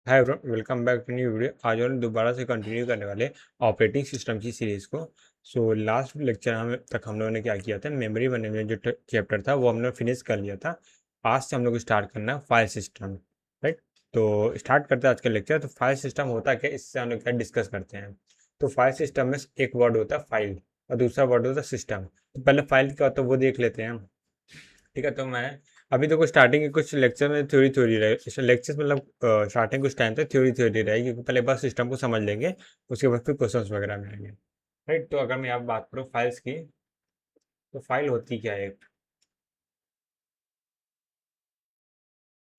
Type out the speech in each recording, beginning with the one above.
Hi everyone, welcome back to new video. आज हम दोबारा से कंटिन्यू करने वाले ऑपरेटिंग सिस्टम की सीरीज़ को। लास्ट लेक्चर हम लोगों ने क्या किया था, मेमोरी मैनेजमेंट जो चैप्टर था वो हमने फिनिश कर लिया था। आज से हम लोग स्टार्ट करना है फाइल सिस्टम, राइट। तो स्टार्ट करते हैं आज का लेक्चर। तो फाइल सिस्टम होता क्या, इससे हम लोग क्या डिस्कस करते हैं। तो फाइल सिस्टम में एक वर्ड होता है फाइल और दूसरा वर्ड होता है सिस्टम। तो पहले फाइल क्या होता है वो देख लेते हैं, ठीक है। तो मैं अभी देखो स्टार्टिंग के कुछ लेक्चर में थ्योरी थ्योरी रहे, लेक्चर्स मतलब स्टार्टिंग कुछ टाइम तक थ्योरी थ्योरी रहेगी, क्योंकि पहले बार सिस्टम को समझ लेंगे, उसके बाद फिर क्वेश्चंस वगैरह में आएंगे, राइट। तो अगर मैं आप बात करूँ फाइल्स की, तो फाइल होती क्या है। एक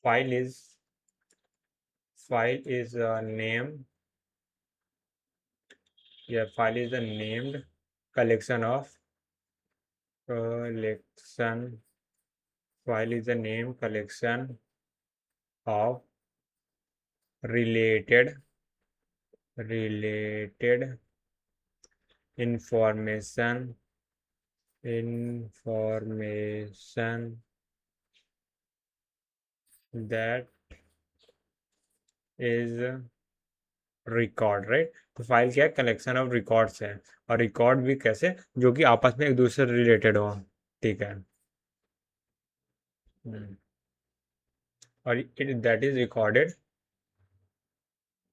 file is file is name या file is a named collection of collection file is a name collection of related related information information that is record, right. तो फाइल क्या है, कलेक्शन ऑफ रिकॉर्ड्स है। और रिकॉर्ड भी कैसे, जो कि आपस में एक दूसरे से रिलेटेड हो, ठीक है। हम्म, और it that is recorded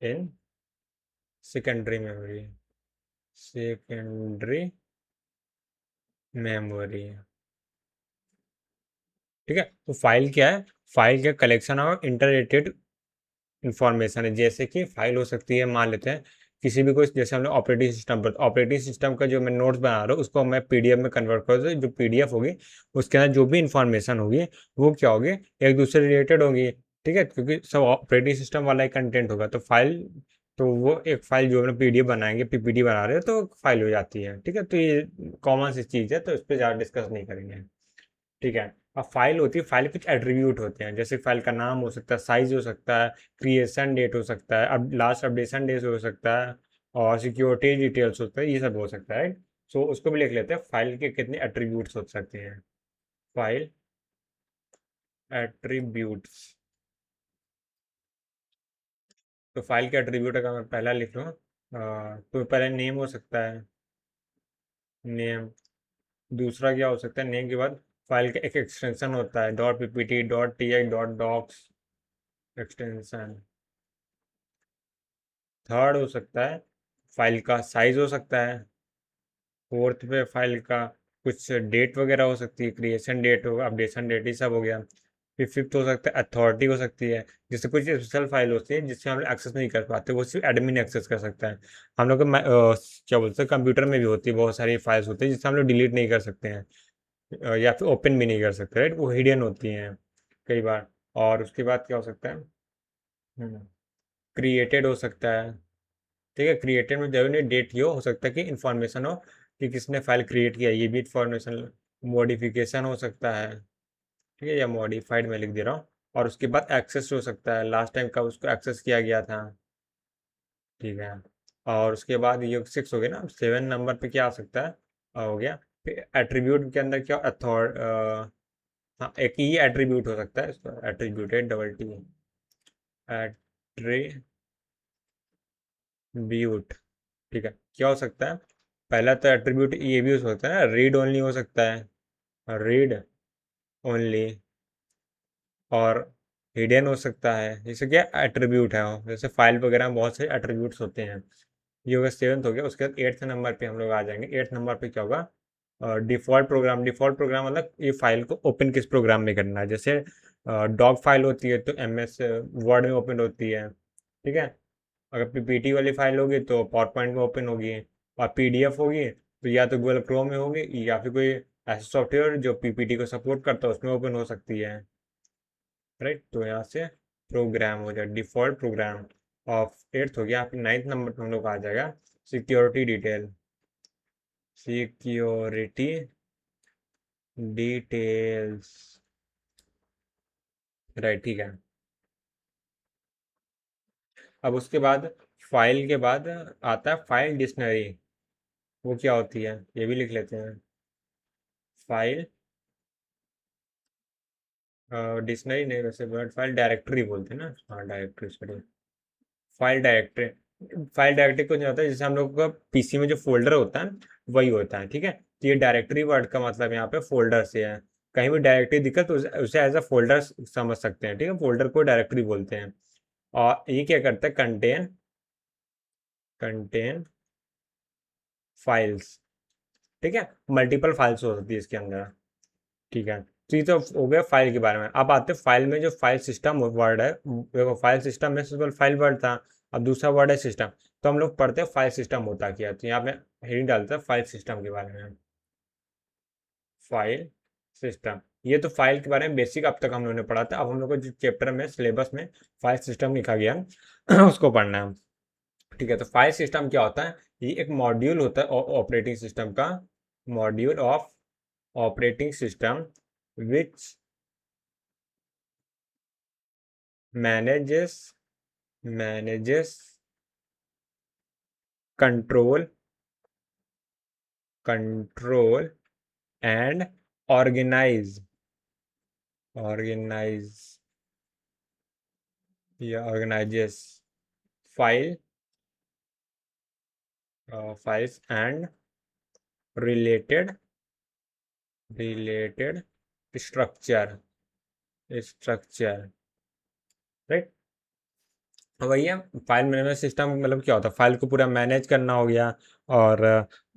in secondary memory secondary memory ठीक है। तो फाइल क्या है, फाइल क्या कलेक्शन ऑफ इंटररेटेड इंफॉर्मेशन है। जैसे कि फाइल हो सकती है, मान लेते हैं किसी भी कोई, जैसे हमने ऑपरेटिंग सिस्टम पर, ऑपरेटिंग सिस्टम का जो मैं नोट्स बना रहा हूँ उसको मैं पीडीएफ में कन्वर्ट कर दूँ। जो पीडीएफ होगी उसके अंदर जो भी इंफॉर्मेशन होगी वो क्या होगी, एक दूसरे रिलेटेड होगी, ठीक है, क्योंकि सब ऑपरेटिंग सिस्टम वाला ही कंटेंट होगा। तो फाइल, तो वो एक फाइल जो हम पीडीएफ बनाएंगे, पीपीटी बना रहे हैं तो फाइल हो जाती है, ठीक है। तो ये कॉमन सी चीज़ है, तो इस पर ज़्यादा डिस्कस नहीं करेंगे, ठीक है। अब फाइल होती है, फाइल कुछ एट्रीब्यूट होते हैं, जैसे फाइल का नाम हो सकता है, साइज हो सकता है, क्रिएशन डेट हो सकता है, अब लास्ट अपडेशन डेट हो सकता है, और सिक्योरिटी डिटेल्स होता है, ये सब हो सकता है। सो उसको भी लिख लेते हैं, फाइल के कितने एट्रीब्यूट्स हो सकते हैं। File attributes. तो फाइल के एट्रीब्यूट अगर मैं पहला लिख लूँ, तो पहले नेम हो सकता है, नेम। दूसरा क्या हो सकता है, नेम के बाद फाइल का एक एक्सटेंशन होता है, dot PPT, dot TX, dot docx extension. Third हो सकता है फाइल का साइज हो सकता है। फोर्थ पे फाइल का कुछ डेट वगैरह हो सकती है, क्रिएशन डेट हो, अपडेशन डेट, ये सब हो गया। फिर फिफ्थ हो सकता है अथॉरिटी हो सकती है, जैसे कुछ स्पेशल फाइल होती है जिससे हम लोग एक्सेस नहीं कर पाते, वो सिर्फ एडमिन एक्सेस कर सकता है। हम लोग क्या बोलते हैं, कंप्यूटर में भी होती है, बहुत सारी फाइल्स होती है जिससे हम लोग डिलीट नहीं कर सकते हैं, या फिर ओपन भी नहीं कर सकते, राइट। वो हिडन होती हैं कई बार। और उसके बाद क्या हो सकता है, क्रिएटेड हो सकता है, ठीक है। क्रिएटेड में जरूरी नहीं डेट, ये हो सकता है कि इंफॉर्मेशन हो कि किसने फाइल क्रिएट किया, ये भी इंफॉर्मेशन। मॉडिफिकेशन हो सकता है, ठीक है, या मॉडिफाइड में लिख दे रहा हूँ। और उसके बाद एक्सेस हो सकता है, लास्ट टाइम कब उसको एक्सेस किया गया था, ठीक है। और उसके बाद ये सिक्स हो गया ना, सेवन नंबर पे क्या आ सकता है, हो गया। फिर एट्रीब्यूट के अंदर क्या अथॉर हाँ, एक ही एट्रीब्यूट हो सकता है, इसको एट्रीब्यूटेड डबल टी एट्रीब्यूट, ठीक है। क्या हो सकता है, पहला तो एट्रीब्यूट ये भी हो सकता है, रीड ओनली हो सकता है, रीड ओनली। और हिडन हो सकता है, जैसे क्या एट्रीब्यूट है, जैसे फाइल वगैरह में बहुत से एट्रीब्यूट्स होते हैं। ये हो गया सेवन्थ हो गया। उसके बाद एट्थ नंबर पे हम लोग आ जाएंगे। एट्थ नंबर पे क्या होगा, डिफ़ॉल्ट प्रोग्राम। डिफ़ॉल्ट प्रोग्राम मतलब ये फाइल को ओपन किस प्रोग्राम में करना है, जैसे डॉग फाइल होती है तो एमएस वर्ड में ओपन होती है, ठीक है। अगर पीपीटी वाली फाइल होगी तो पावर पॉइंट में ओपन होगी, और पीडीएफ होगी तो या तो गूगल क्रोम में होगी, या फिर कोई ऐसा सॉफ्टवेयर जो पीपीटी को सपोर्ट करता है उसमें ओपन हो सकती है, राइट। तो यहाँ से प्रोग्राम हो जाए, डिफॉल्ट प्रोग्राम ऑफ एट्थ हो गया। आप नाइन्थ नंबर पर हम लोग आ जाएगा, security detail. Security details, right, ठीक है। अब उसके बाद फाइल के बाद आता है फाइल डिक्शनरी। वो क्या होती है ये भी लिख लेते हैं। फाइल डिक्शनरी नहीं, वैसे वर्ड फाइल डायरेक्टरी बोलते हैं ना, हाँ डायरेक्टरी, सॉरी। फाइल डायरेक्टरी कुछ नहीं होता है, जैसे हम लोग का पीसी में जो फोल्डर होता है वही होता है, ठीक है। तो ये डायरेक्टरी वर्ड का मतलब यहाँ पे फोल्डर से है। कहीं भी डायरेक्टरी दिक्कत तो उसे एज अ फोल्डर समझ सकते हैं, ठीक है, फोल्डर को डायरेक्टरी बोलते हैं। और ये क्या करता है, कंटेन कंटेन फाइल्स, ठीक है, मल्टीपल फाइल्स हो सकती है इसके अंदर, ठीक है। तो ये तो हो गया फाइल के बारे में। अब आते हैं फाइल में, जो फाइल सिस्टम वर्ड है, देखो फाइल सिस्टम में सिंपल फाइल वर्ड था, अब दूसरा वर्ड है सिस्टम। तो हम लोग पढ़ते हैं फाइल सिस्टम होता क्या है। तो यहाँ पे हेडिंग डालते हैं फाइल सिस्टम के बारे में। फाइल सिस्टम, ये तो फाइल के बारे में बेसिक अब तक हम लोगों ने पढ़ा था। अब हम लोग को जो चैप्टर में सिलेबस में फाइल सिस्टम लिखा गया है उसको पढ़ना है, ठीक है। तो फाइल सिस्टम क्या होता है, ये एक मॉड्यूल होता है ऑपरेटिंग सिस्टम का, module of operating system which manages manages control control and organize organize या organizes file files and related related structure structure, right. वही है फाइल मैनेजमेंट सिस्टम, मतलब क्या होता है, फाइल को पूरा मैनेज करना हो गया, और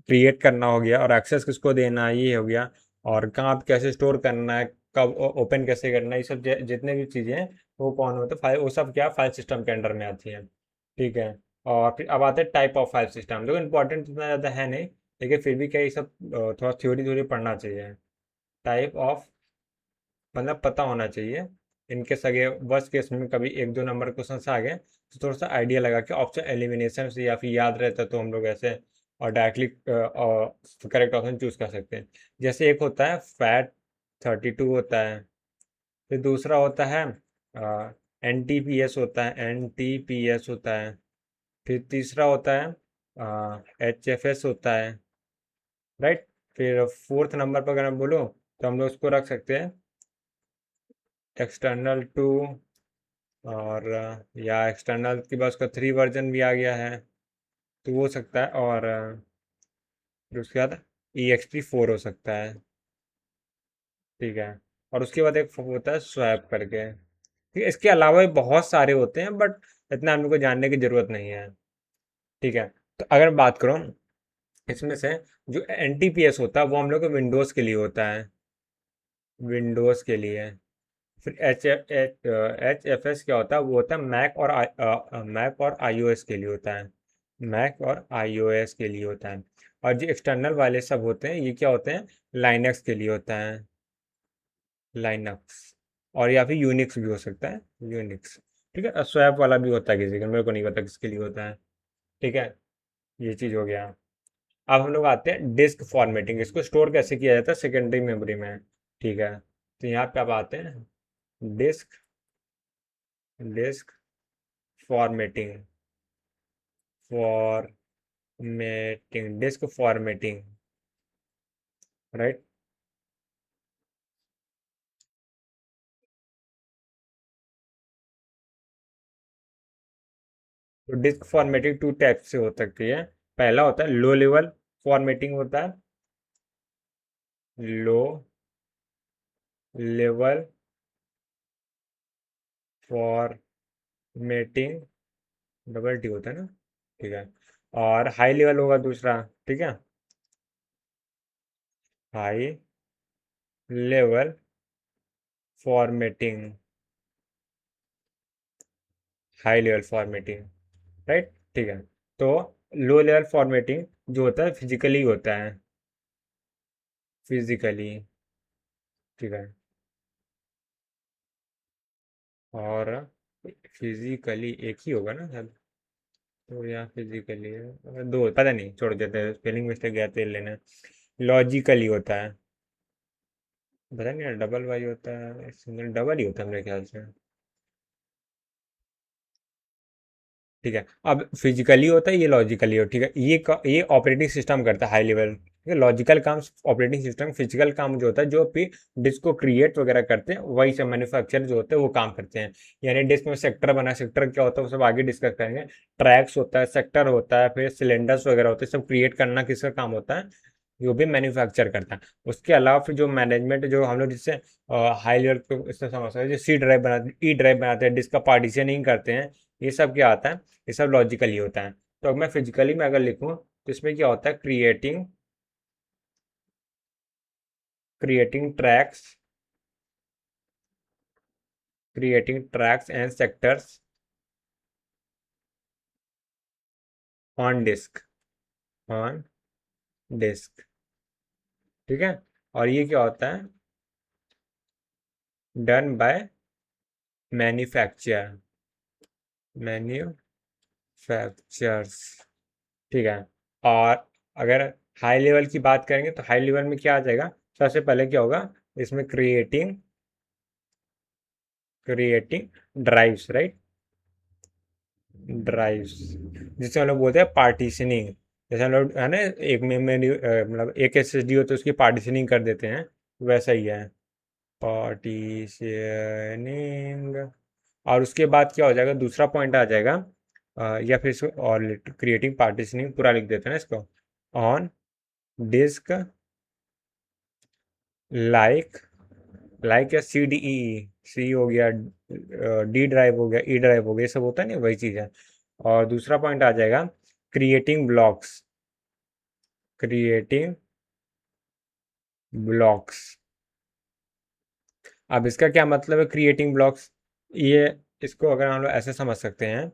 क्रिएट करना हो गया, और एक्सेस किसको देना है ये हो गया, और कहाँ पे कैसे स्टोर करना है, कब ओपन कैसे करना है, ये सब जितने भी चीज़ें हैं वो कौन होते हैं, फाइल, वो सब क्या फाइल सिस्टम के अंडर में आती हैं, ठीक है। और फिर अब आते हैं टाइप ऑफ फाइल सिस्टम, देखो इंपॉर्टेंट इतना ज़्यादा है नहीं, लेकिन फिर भी क्या ये सब थोड़ा थ्योरी थ्योरी पढ़ना चाहिए। टाइप ऑफ मतलब पता होना चाहिए, इनके सगे वर्स्ट केस में कभी एक दो नंबर क्वेश्चन आ गए तो थोड़ा सा आइडिया लगा के ऑप्शन एलिमिनेशन से, या फिर याद रहता तो हम लोग ऐसे और डायरेक्टली करेक्ट ऑप्शन चूज कर सकते हैं। जैसे एक होता है फैट 32 होता है, फिर दूसरा होता है एन टी पी एस होता है, NTPS होता है, फिर तीसरा होता है HFS होता है, राइट। फिर फोर्थ नंबर पर अगर मैं बोलूँ तो हम लोग उसको रख सकते हैं एक्सटर्नल टू, और या एक्सटर्नल के बाद उसका 3 वर्जन भी आ गया है तो वो हो सकता है, और फिर उसके बाद EXP4 हो सकता है, ठीक है। और उसके बाद एक होता है स्वैप करके, ठीक है। इसके अलावा भी बहुत सारे होते हैं, बट इतना हम लोग को जानने की ज़रूरत नहीं है, ठीक है। तो अगर बात करूँ इसमें से, जो NTPS होता है वो हम लोग को विंडोज़ के लिए होता है, विंडोज़ के लिए। फिर HFS क्या होता है, वो होता है मैक और iOS के लिए होता है, मैक और iOS के लिए होता है। और जो एक्सटर्नल वाले सब होते हैं ये क्या होते हैं, लाइनक्स के लिए होता है, लाइनक्स। और या फिर यूनिक्स भी हो सकता है, यूनिक्स, ठीक है। स्वैप वाला भी होता है किसी का, मेरे को नहीं पता किसके लिए होता है, ठीक है। ये चीज़ हो गया। अब हम लोग आते हैं डिस्क फॉर्मेटिंग, इसको स्टोर कैसे किया जाता है सेकेंडरी मेमोरी में, ठीक है। तो यहाँ पे अब आते हैं disk disk formatting formatting disk formatting, right. तो डिस्क फॉर्मेटिंग टू टाइप से हो सकती है। पहला होता है लो लेवल फॉर्मेटिंग होता है, low level formatting, double T होता है ना, ठीक है। और हाई लेवल होगा दूसरा, ठीक है, high level formatting, high level formatting, right, ठीक है। तो लो लेवल फॉर्मेटिंग जो होता है फिजिकली होता है, फिजिकली, ठीक है। और फिजिकली एक ही होगा ना शायद, तो या फिजिकली दो, पता नहीं, छोड़ देते हैं, स्पेलिंग मिस्टेक गया तेल लेने। लॉजिकली होता है, पता नहीं डबल वाई होता है, सिंगल डबल ही होता है मेरे ख्याल से, ठीक है। अब फिजिकली होता है, ये लॉजिकली हो, ठीक है। ये ऑपरेटिंग सिस्टम करता है हाई लेवल, ये लॉजिकल काम ऑपरेटिंग सिस्टम, फिजिकल काम जो होता है जो भी डिस्क को क्रिएट वगैरह करते हैं वही सब मैन्युफैक्चर जो होते हैं वो काम करते हैं। यानी डिस्क में सेक्टर बना, सेक्टर क्या होता है वो सब आगे डिस्कस करेंगे। ट्रैक्स होता है, सेक्टर होता है, फिर सिलेंडर्स वगैरह होते हैं, सब क्रिएट करना किसका काम होता है, जो भी मैन्युफैक्चर करता है। उसके अलावा फिर जो मैनेजमेंट जो हम लोग जिससे हाई लेवल पे इससे समझ सकते हैं, जो सी ड्राइव बनाते, ई ड्राइव बनाते हैं, डिस्क का पार्टीशनिंग करते हैं, ये सब क्या आता है, ये सब लॉजिकली होता है। तो अब मैं फिजिकली में अगर लिखूँ तो इसमें क्या होता है, creating tracks, and sectors on disk, on disk, ठीक है। और ये क्या होता है, डन बाय मैन्युफैक्चर, मैन्युफैक्चर्स, ठीक है। और अगर हाई लेवल की बात करेंगे तो हाई लेवल में क्या आ जाएगा, सबसे पहले क्या होगा इसमें, क्रिएटिंग ड्राइव्स, राइट, ड्राइव्स, जिसे हम लोग बोलते हैं पार्टीशनिंग। जैसे हम लोग है ना एक मेमोरी मतलब एक एसएसडी हो तो उसकी पार्टीशनिंग कर देते हैं, वैसा ही है पार्टीशनिंग। और उसके बाद क्या हो जाएगा, दूसरा पॉइंट आ जाएगा, या फिर इसको और क्रिएटिंग पार्टीशनिंग पूरा लिख देते हैं ना इसको, ऑन डिस्क लाइक, या सी डी ई, सी हो गया, डी ड्राइव हो गया, ई ड्राइव हो गया, ये सब होता है ना, वही चीज़ है। और दूसरा पॉइंट आ जाएगा क्रिएटिंग ब्लॉक्स, क्रिएटिंग ब्लॉक्स। अब इसका क्या मतलब है क्रिएटिंग ब्लॉक्स, ये इसको अगर हम लोग ऐसे समझ सकते हैं,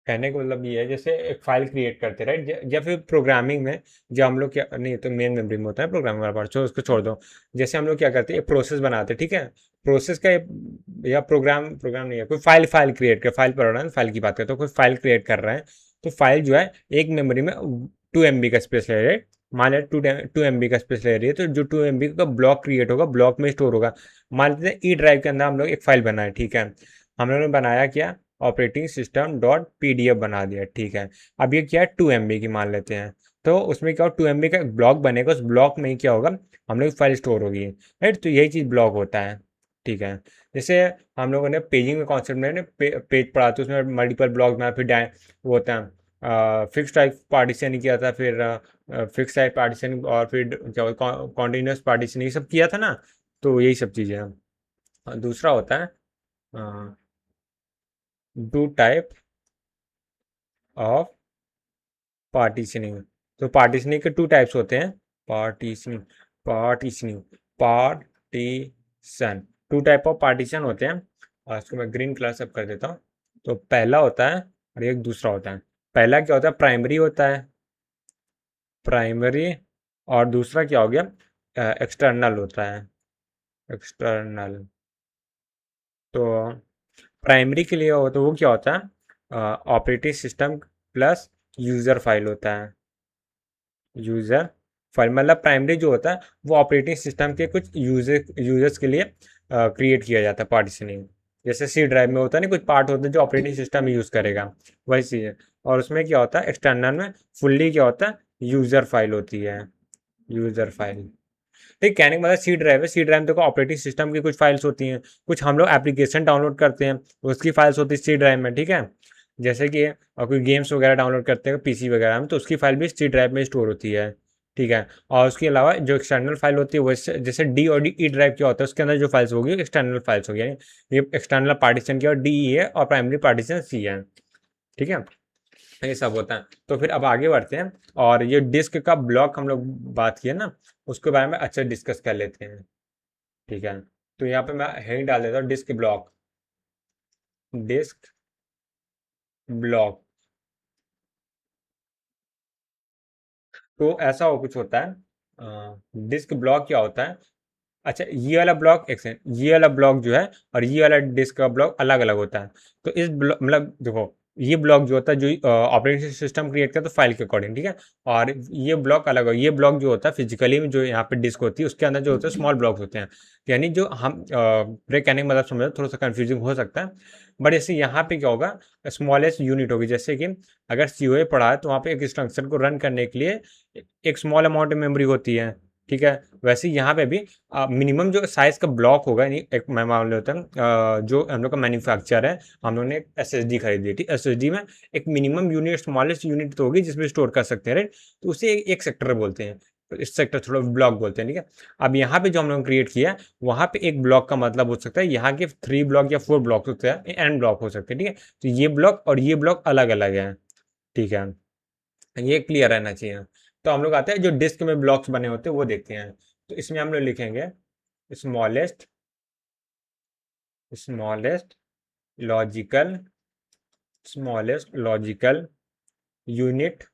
कहने का मतलब ये है जैसे एक फाइल क्रिएट करते हैं, राइट, या फिर प्रोग्रामिंग में जो हम लोग क्या, नहीं तो मेन मेमोरी में होता है प्रोग्रामिंग वाला पार्ट, उसको छोड़ दो। जैसे हम लोग क्या करते हैं, एक प्रोसेस बनाते हैं, ठीक है, प्रोसेस का या प्रोग्राम नहीं है, कोई फाइल क्रिएट कर, फाइल पर फाइल की बात करते हैं, तो कोई फाइल क्रिएट कर रहे हैं, तो फाइल जो है एक मेमोरी में 2 MB का स्पेस ले रही है, मान लेते 2 MB का स्पेस ले रही है, तो जो 2 MB का ब्लॉक क्रिएट होगा, ब्लॉक में स्टोर होगा। मान लेते हैं ई ड्राइव के अंदर हम लोग एक फाइल बनाए, ठीक है, हम लोगों ने बनाया क्या, ऑपरेटिंग सिस्टम डॉट PDF बना दिया, ठीक है। अब ये क्या है, 2 MB की मान लेते हैं, तो उसमें क्या हो, 2 MB का एक ब्लॉक बनेगा, उस ब्लॉक में ही क्या होगा, हम लोग फाइल स्टोर होगी, राइट, तो यही चीज़ ब्लॉक होता है, ठीक है। जैसे हम लोगों ने पेजिंग में कॉन्सेप्ट में पेज पढ़ा, तो उसमें मल्टीपल ब्लॉक में फिर वो होता है फिक्स टाइप पार्टीशन किया था, फिर फिक्स टाइप पार्टीशन, और फिर क्या कॉन्टिन्यूस पार्टीशन, ये सब किया था ना, तो यही सब चीज़ें हैं। दूसरा होता है डू टाइप ऑफ पार्टीशनिंग। तो पार्टीशनिंग के 2 टाइप्स होते हैं, partitioning, partitioning, partition, 2 type of partition होते हैं। और इसको मैं ग्रीन कलर से कर देता हूँ। तो पहला होता है और एक दूसरा होता है। पहला क्या होता है, प्राइमरी होता है, प्राइमरी, और दूसरा क्या हो गया, एक्सटर्नल होता है, एक्सटर्नल। तो प्राइमरी के लिए हो तो वो क्या होता है, operating system plus user file होता है, यूज़र फाइल, मतलब प्राइमरी जो होता है वो ऑपरेटिंग सिस्टम के कुछ यूजर्स के लिए क्रिएट किया जाता है पार्टीशनिंग। जैसे सी ड्राइव में होता है ना, कुछ पार्ट होते हैं जो ऑपरेटिंग सिस्टम यूज़ करेगा, वही चीज़ है। और उसमें क्या होता है, एक्सटर्नल में फुल्ली क्या होता है, यूज़र फाइल होती है, यूज़र फाइल। ठीक, कहने का मतलब सी ड्राइव है, सी ड्राइव में देखो ऑपरेटिंग सिस्टम की कुछ फाइल्स होती हैं, कुछ हम लोग एप्लीकेशन डाउनलोड करते हैं, उसकी फाइल्स होती है सी ड्राइव में, ठीक है। जैसे कि कोई गेम्स वगैरह डाउनलोड करते हैं पीसी वगैरह में, तो उसकी फाइल भी सी ड्राइव में स्टोर होती है, ठीक है। और उसके अलावा जो एक्सटर्नल फाइल होती है वो जैसे डी और डी ई ड्राइव क्या होता है, उसके अंदर जो फाइल्स होगी एक्सटर्नल फाइल्स होगी, यानी ये एक्सटर्नल पार्टीशन की और डी ई है, और प्राइमरी पार्टीशन सी है, ठीक है। ये सब होता है। तो फिर अब आगे बढ़ते हैं, और ये डिस्क का ब्लॉक हम लोग बात किए ना, उसके बारे में अच्छे डिस्कस कर लेते हैं, ठीक है। तो यहाँ पे मैं हेडिंग डाल देता हूँ, डिस्क ब्लॉक, डिस्क ब्लॉक। तो ऐसा हो कुछ होता है, डिस्क ब्लॉक क्या होता है, अच्छा ये वाला ब्लॉक, एक सेकंड, ये वाला ब्लॉक जो है और ये वाला डिस्क का ब्लॉक अलग अलग होता है। तो इस मतलब देखो, ये ब्लॉक जो होता है जो ऑपरेटिंग सिस्टम क्रिएट करता है तो फाइल के अकॉर्डिंग, ठीक है। और ये ब्लॉक अलग हो, ये ब्लॉक जो होता है फिजिकली में जो यहाँ पे डिस्क होती है उसके अंदर जो होते हैं स्मॉल ब्लॉक्स होते हैं। यानी जो हम ब्रेक कहने का मतलब समझो, थोड़ा सा कंफ्यूजिंग हो सकता है, बट जैसे यहाँ पे क्या होगा, स्मॉलेस्ट यूनिट होगी। जैसे कि अगर सीओए पढ़ा है तो वहाँ पे एक इंस्ट्रक्शन को रन करने के लिए एक स्मॉल अमाउंट ऑफ मेमोरी होती है, ठीक है। वैसे यहाँ पे भी मिनिमम जो साइज का ब्लॉक होगा, यानी एक मैं मान लेता हूँ जो हम लोग का मैन्युफैक्चर है, हम लोग ने एक एसएसडी खरीदी थी, एसएसडी में एक मिनिमम यूनिट, स्मॉलेस्ट यूनिट तो होगी जिसमें स्टोर कर सकते हैं, राइट। तो उसे एक सेक्टर बोलते हैं, तो इस सेक्टर थोड़ा ब्लॉक बोलते हैं, ठीक है। अब यहाँ पे जो हम लोग क्रिएट किया, वहाँ पे एक ब्लॉक का मतलब हो सकता है यहाँ के 3 ब्लॉक या 4 ब्लॉक होते हैं, एन ब्लॉक हो सकते हैं, ठीक है। तो ये ब्लॉक और ये ब्लॉक अलग अलग है, ठीक है। ये क्लियर रहना चाहिए। तो हम लोग आते हैं जो डिस्क में ब्लॉक्स बने होते हैं वो देखते हैं। तो इसमें हम लोग लिखेंगे smallest smallest logical smallest logical unit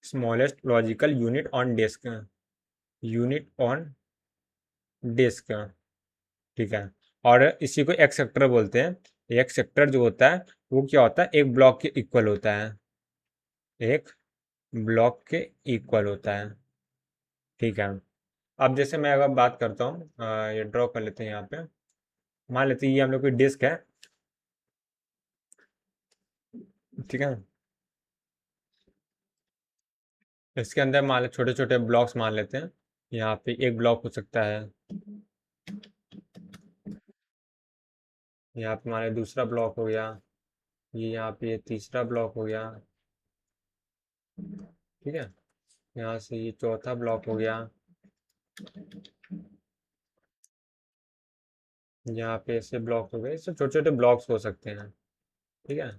smallest logical unit on disk, unit on disk, ठीक है। और इसी को एक सेक्टर बोलते हैं। एक सेक्टर जो होता है वो क्या होता है, एक ब्लॉक के इक्वल होता है, एक ब्लॉक के इक्वल होता है, ठीक है। अब जैसे मैं अगर बात करता हूँ, ये ड्रॉ कर लेते हैं यहाँ पे। मान लेते हैं ये हम लोग की डिस्क है, ठीक है। इसके अंदर मान ले छोटे छोटे ब्लॉक्स मान लेते हैं। यहाँ पे एक ब्लॉक हो सकता है, यहाँ पे मान ले दूसरा ब्लॉक हो गया, ये यहाँ पे तीसरा ब्लॉक हो गया, ठीक है। यहाँ से ये चौथा ब्लॉक हो गया, यहाँ पे ऐसे ब्लॉक हो गए, इससे छोटे छोटे ब्लॉक्स हो सकते हैं, ठीक है।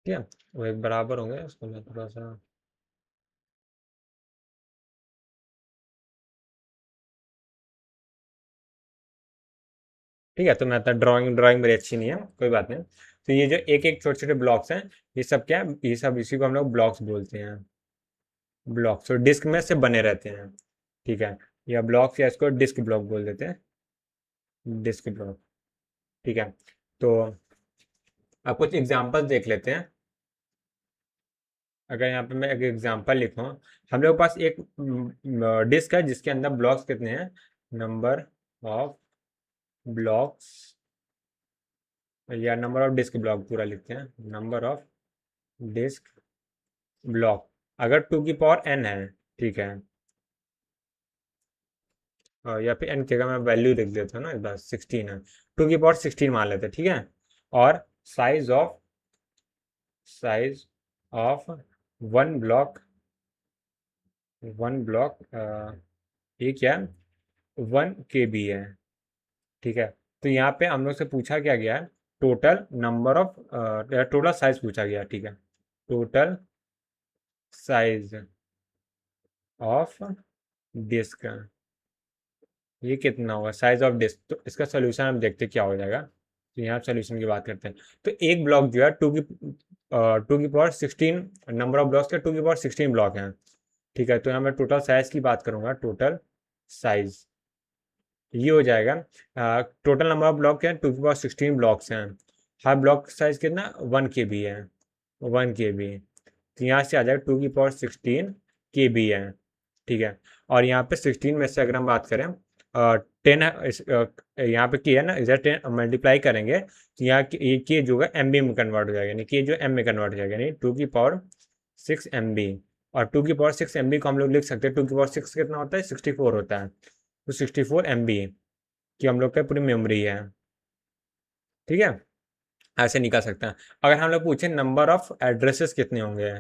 ठीक है, वो एक बराबर होंगे, इसको मैं थोड़ा सा, ठीक है। तो मैं आता ड्राइंग ड्राइंग मेरी अच्छी नहीं है, कोई बात नहीं। तो ये जो एक एक छोटे छोटे ब्लॉक्स हैं, ये सब क्या है, ये सब इसी को हम लोग ब्लॉक्स बोलते हैं, ब्लॉक्स। तो डिस्क में से बने रहते हैं, ठीक है। या ब्लॉक्स, या इसको डिस्क ब्लॉक बोल देते हैं, डिस्क ब्लॉक, ठीक है। तो अब कुछ एग्जांपल्स देख लेते हैं। अगर यहाँ पे मैं एक एग्जांपल लिखूँ, हम लोग के पास एक डिस्क है जिसके अंदर ब्लॉक्स कितने हैं, नंबर ऑफ ब्लॉक्स, या नंबर ऑफ डिस्क ब्लॉक पूरा लिखते हैं, नंबर ऑफ डिस्क ब्लॉक। अगर 2 की पावर n है, ठीक है, या फिर n की जगह मैं वैल्यू लिख देता हूँ ना, इस बार 16 है, 2 की पावर 16 मान लेते हैं, ठीक है। और size of one block, one block ये क्या, 1 KB है, ठीक है। तो यहाँ पे हम लोग से पूछा क्या गया है, total number of, total size पूछा गया, ठीक है। टोटल साइज ऑफ डिस्क, ये कितना होगा साइज ऑफ डिस्क। तो इसका सोल्यूशन हम देखते क्या हो जाएगा। तो यहाँ सोल्यूशन की बात करते हैं। तो एक ब्लॉक जो है 2 की पावर 16, नंबर ऑफ ब्लॉक्स के 2 की पावर 16 ब्लॉक हैं, ठीक है। तो यहाँ मैं टोटल साइज की बात करूंगा, टोटल साइज ये हो जाएगा, टोटल नंबर ऑफ ब्लॉक है 2 की पावर 16 ब्लॉक्स हैं, हर ब्लॉक साइज कितना 1 KB है, 1 KB। तो यहाँ से आ जाएगा 2 की पावर 16 KB है, ठीक है। और यहाँ पे 16 में से अगर हम बात करें, 10 यहाँ पे की है ना, इधर 10 मल्टीप्लाई करेंगे तो यहाँ ये के जो है MB में कन्वर्ट हो जाएगा, यानी कि जो M में कन्वर्ट हो जाएगा, यानी 2 की पावर 6 MB। और 2 की पावर 6 MB को हम लोग लिख सकते हैं, 2 की पावर 6 कितना होता है, 64 होता है। तो 64 MB की हम लोग का पूरी मेमोरी है, ठीक है। ऐसे निकाल सकते हैं। अगर हम लोग पूछे नंबर ऑफ एड्रेसेस कितने होंगे,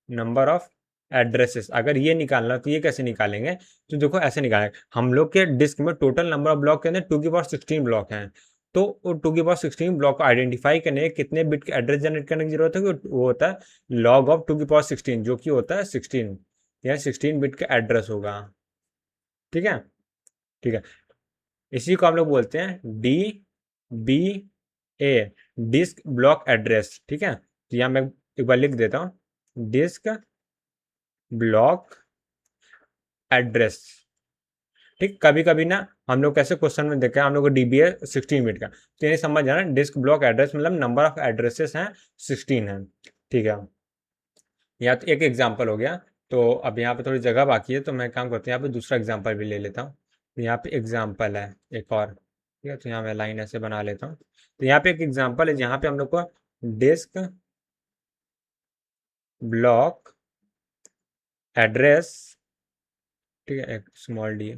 नंबर ऑफ एड्रेसेस अगर ये निकालना, तो ये कैसे निकालेंगे, तो देखो ऐसे निकालेंगे, हम लोग के डिस्क में टोटल नंबर ऑफ ब्लॉक के अंदर 2 की पावर 16 ब्लॉक हैं। तो वो 2 की पावर 16 ब्लॉक को आइडेंटिफाई करने के कितने बिट के एड्रेस जनरेट करने की जरूरत है, वो होता है लॉग ऑफ 2 की पावर 16, जो कि होता है 16, या 16 बिट का एड्रेस होगा, ठीक है, ठीक है। इसी को हम लोग बोलते हैं DBA, डिस्क ब्लॉक एड्रेस, ठीक है। तो यहाँ मैं एक बार लिख देता हूँ, डिस्क ब्लॉक एड्रेस। ठीक, कभी कभी ना हम लोग कैसे क्वेश्चन में देखे, हम लोग को डीबी है 16 बिट का, तो ये समझ जाना डिस्क ब्लॉक एड्रेस मतलब नंबर ऑफ एड्रेसेस हैं 16 है। ठीक है, यहाँ तो एक एग्जांपल हो गया। तो अब यहाँ पे थोड़ी जगह बाकी है, तो मैं काम करता हूँ यहाँ पे दूसरा एग्जांपल भी ले लेता हूँ। तो यहाँ पे एग्जांपल है एक और, ठीक है, तो यहाँ मैं लाइन ऐसे बना लेता हूँ। तो यहाँ पे एक एग्जांपल है जहाँ पे हम लोग को डिस्क ब्लॉक एड्रेस, ठीक है, एक small D,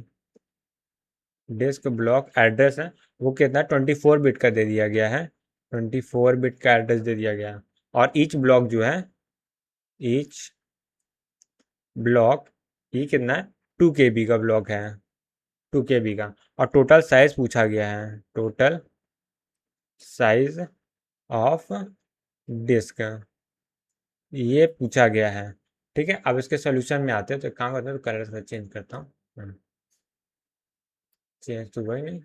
disk block address है, वो कितना 24 बिट का दे दिया गया है, 24 बिट का एड्रेस दे दिया गया है। और ईच ब्लॉक जो है, ईच ब्लॉक, ये कितना है 2 KB का ब्लॉक है, 2 KB का। और टोटल साइज पूछा गया है, टोटल साइज ऑफ डिस्क ये पूछा गया है। ठीक है, अब इसके सोल्यूशन में आते हैं। तो काम करते हैं, तो कलर में चेंज करता हूँ, चेंज तो वही नहीं,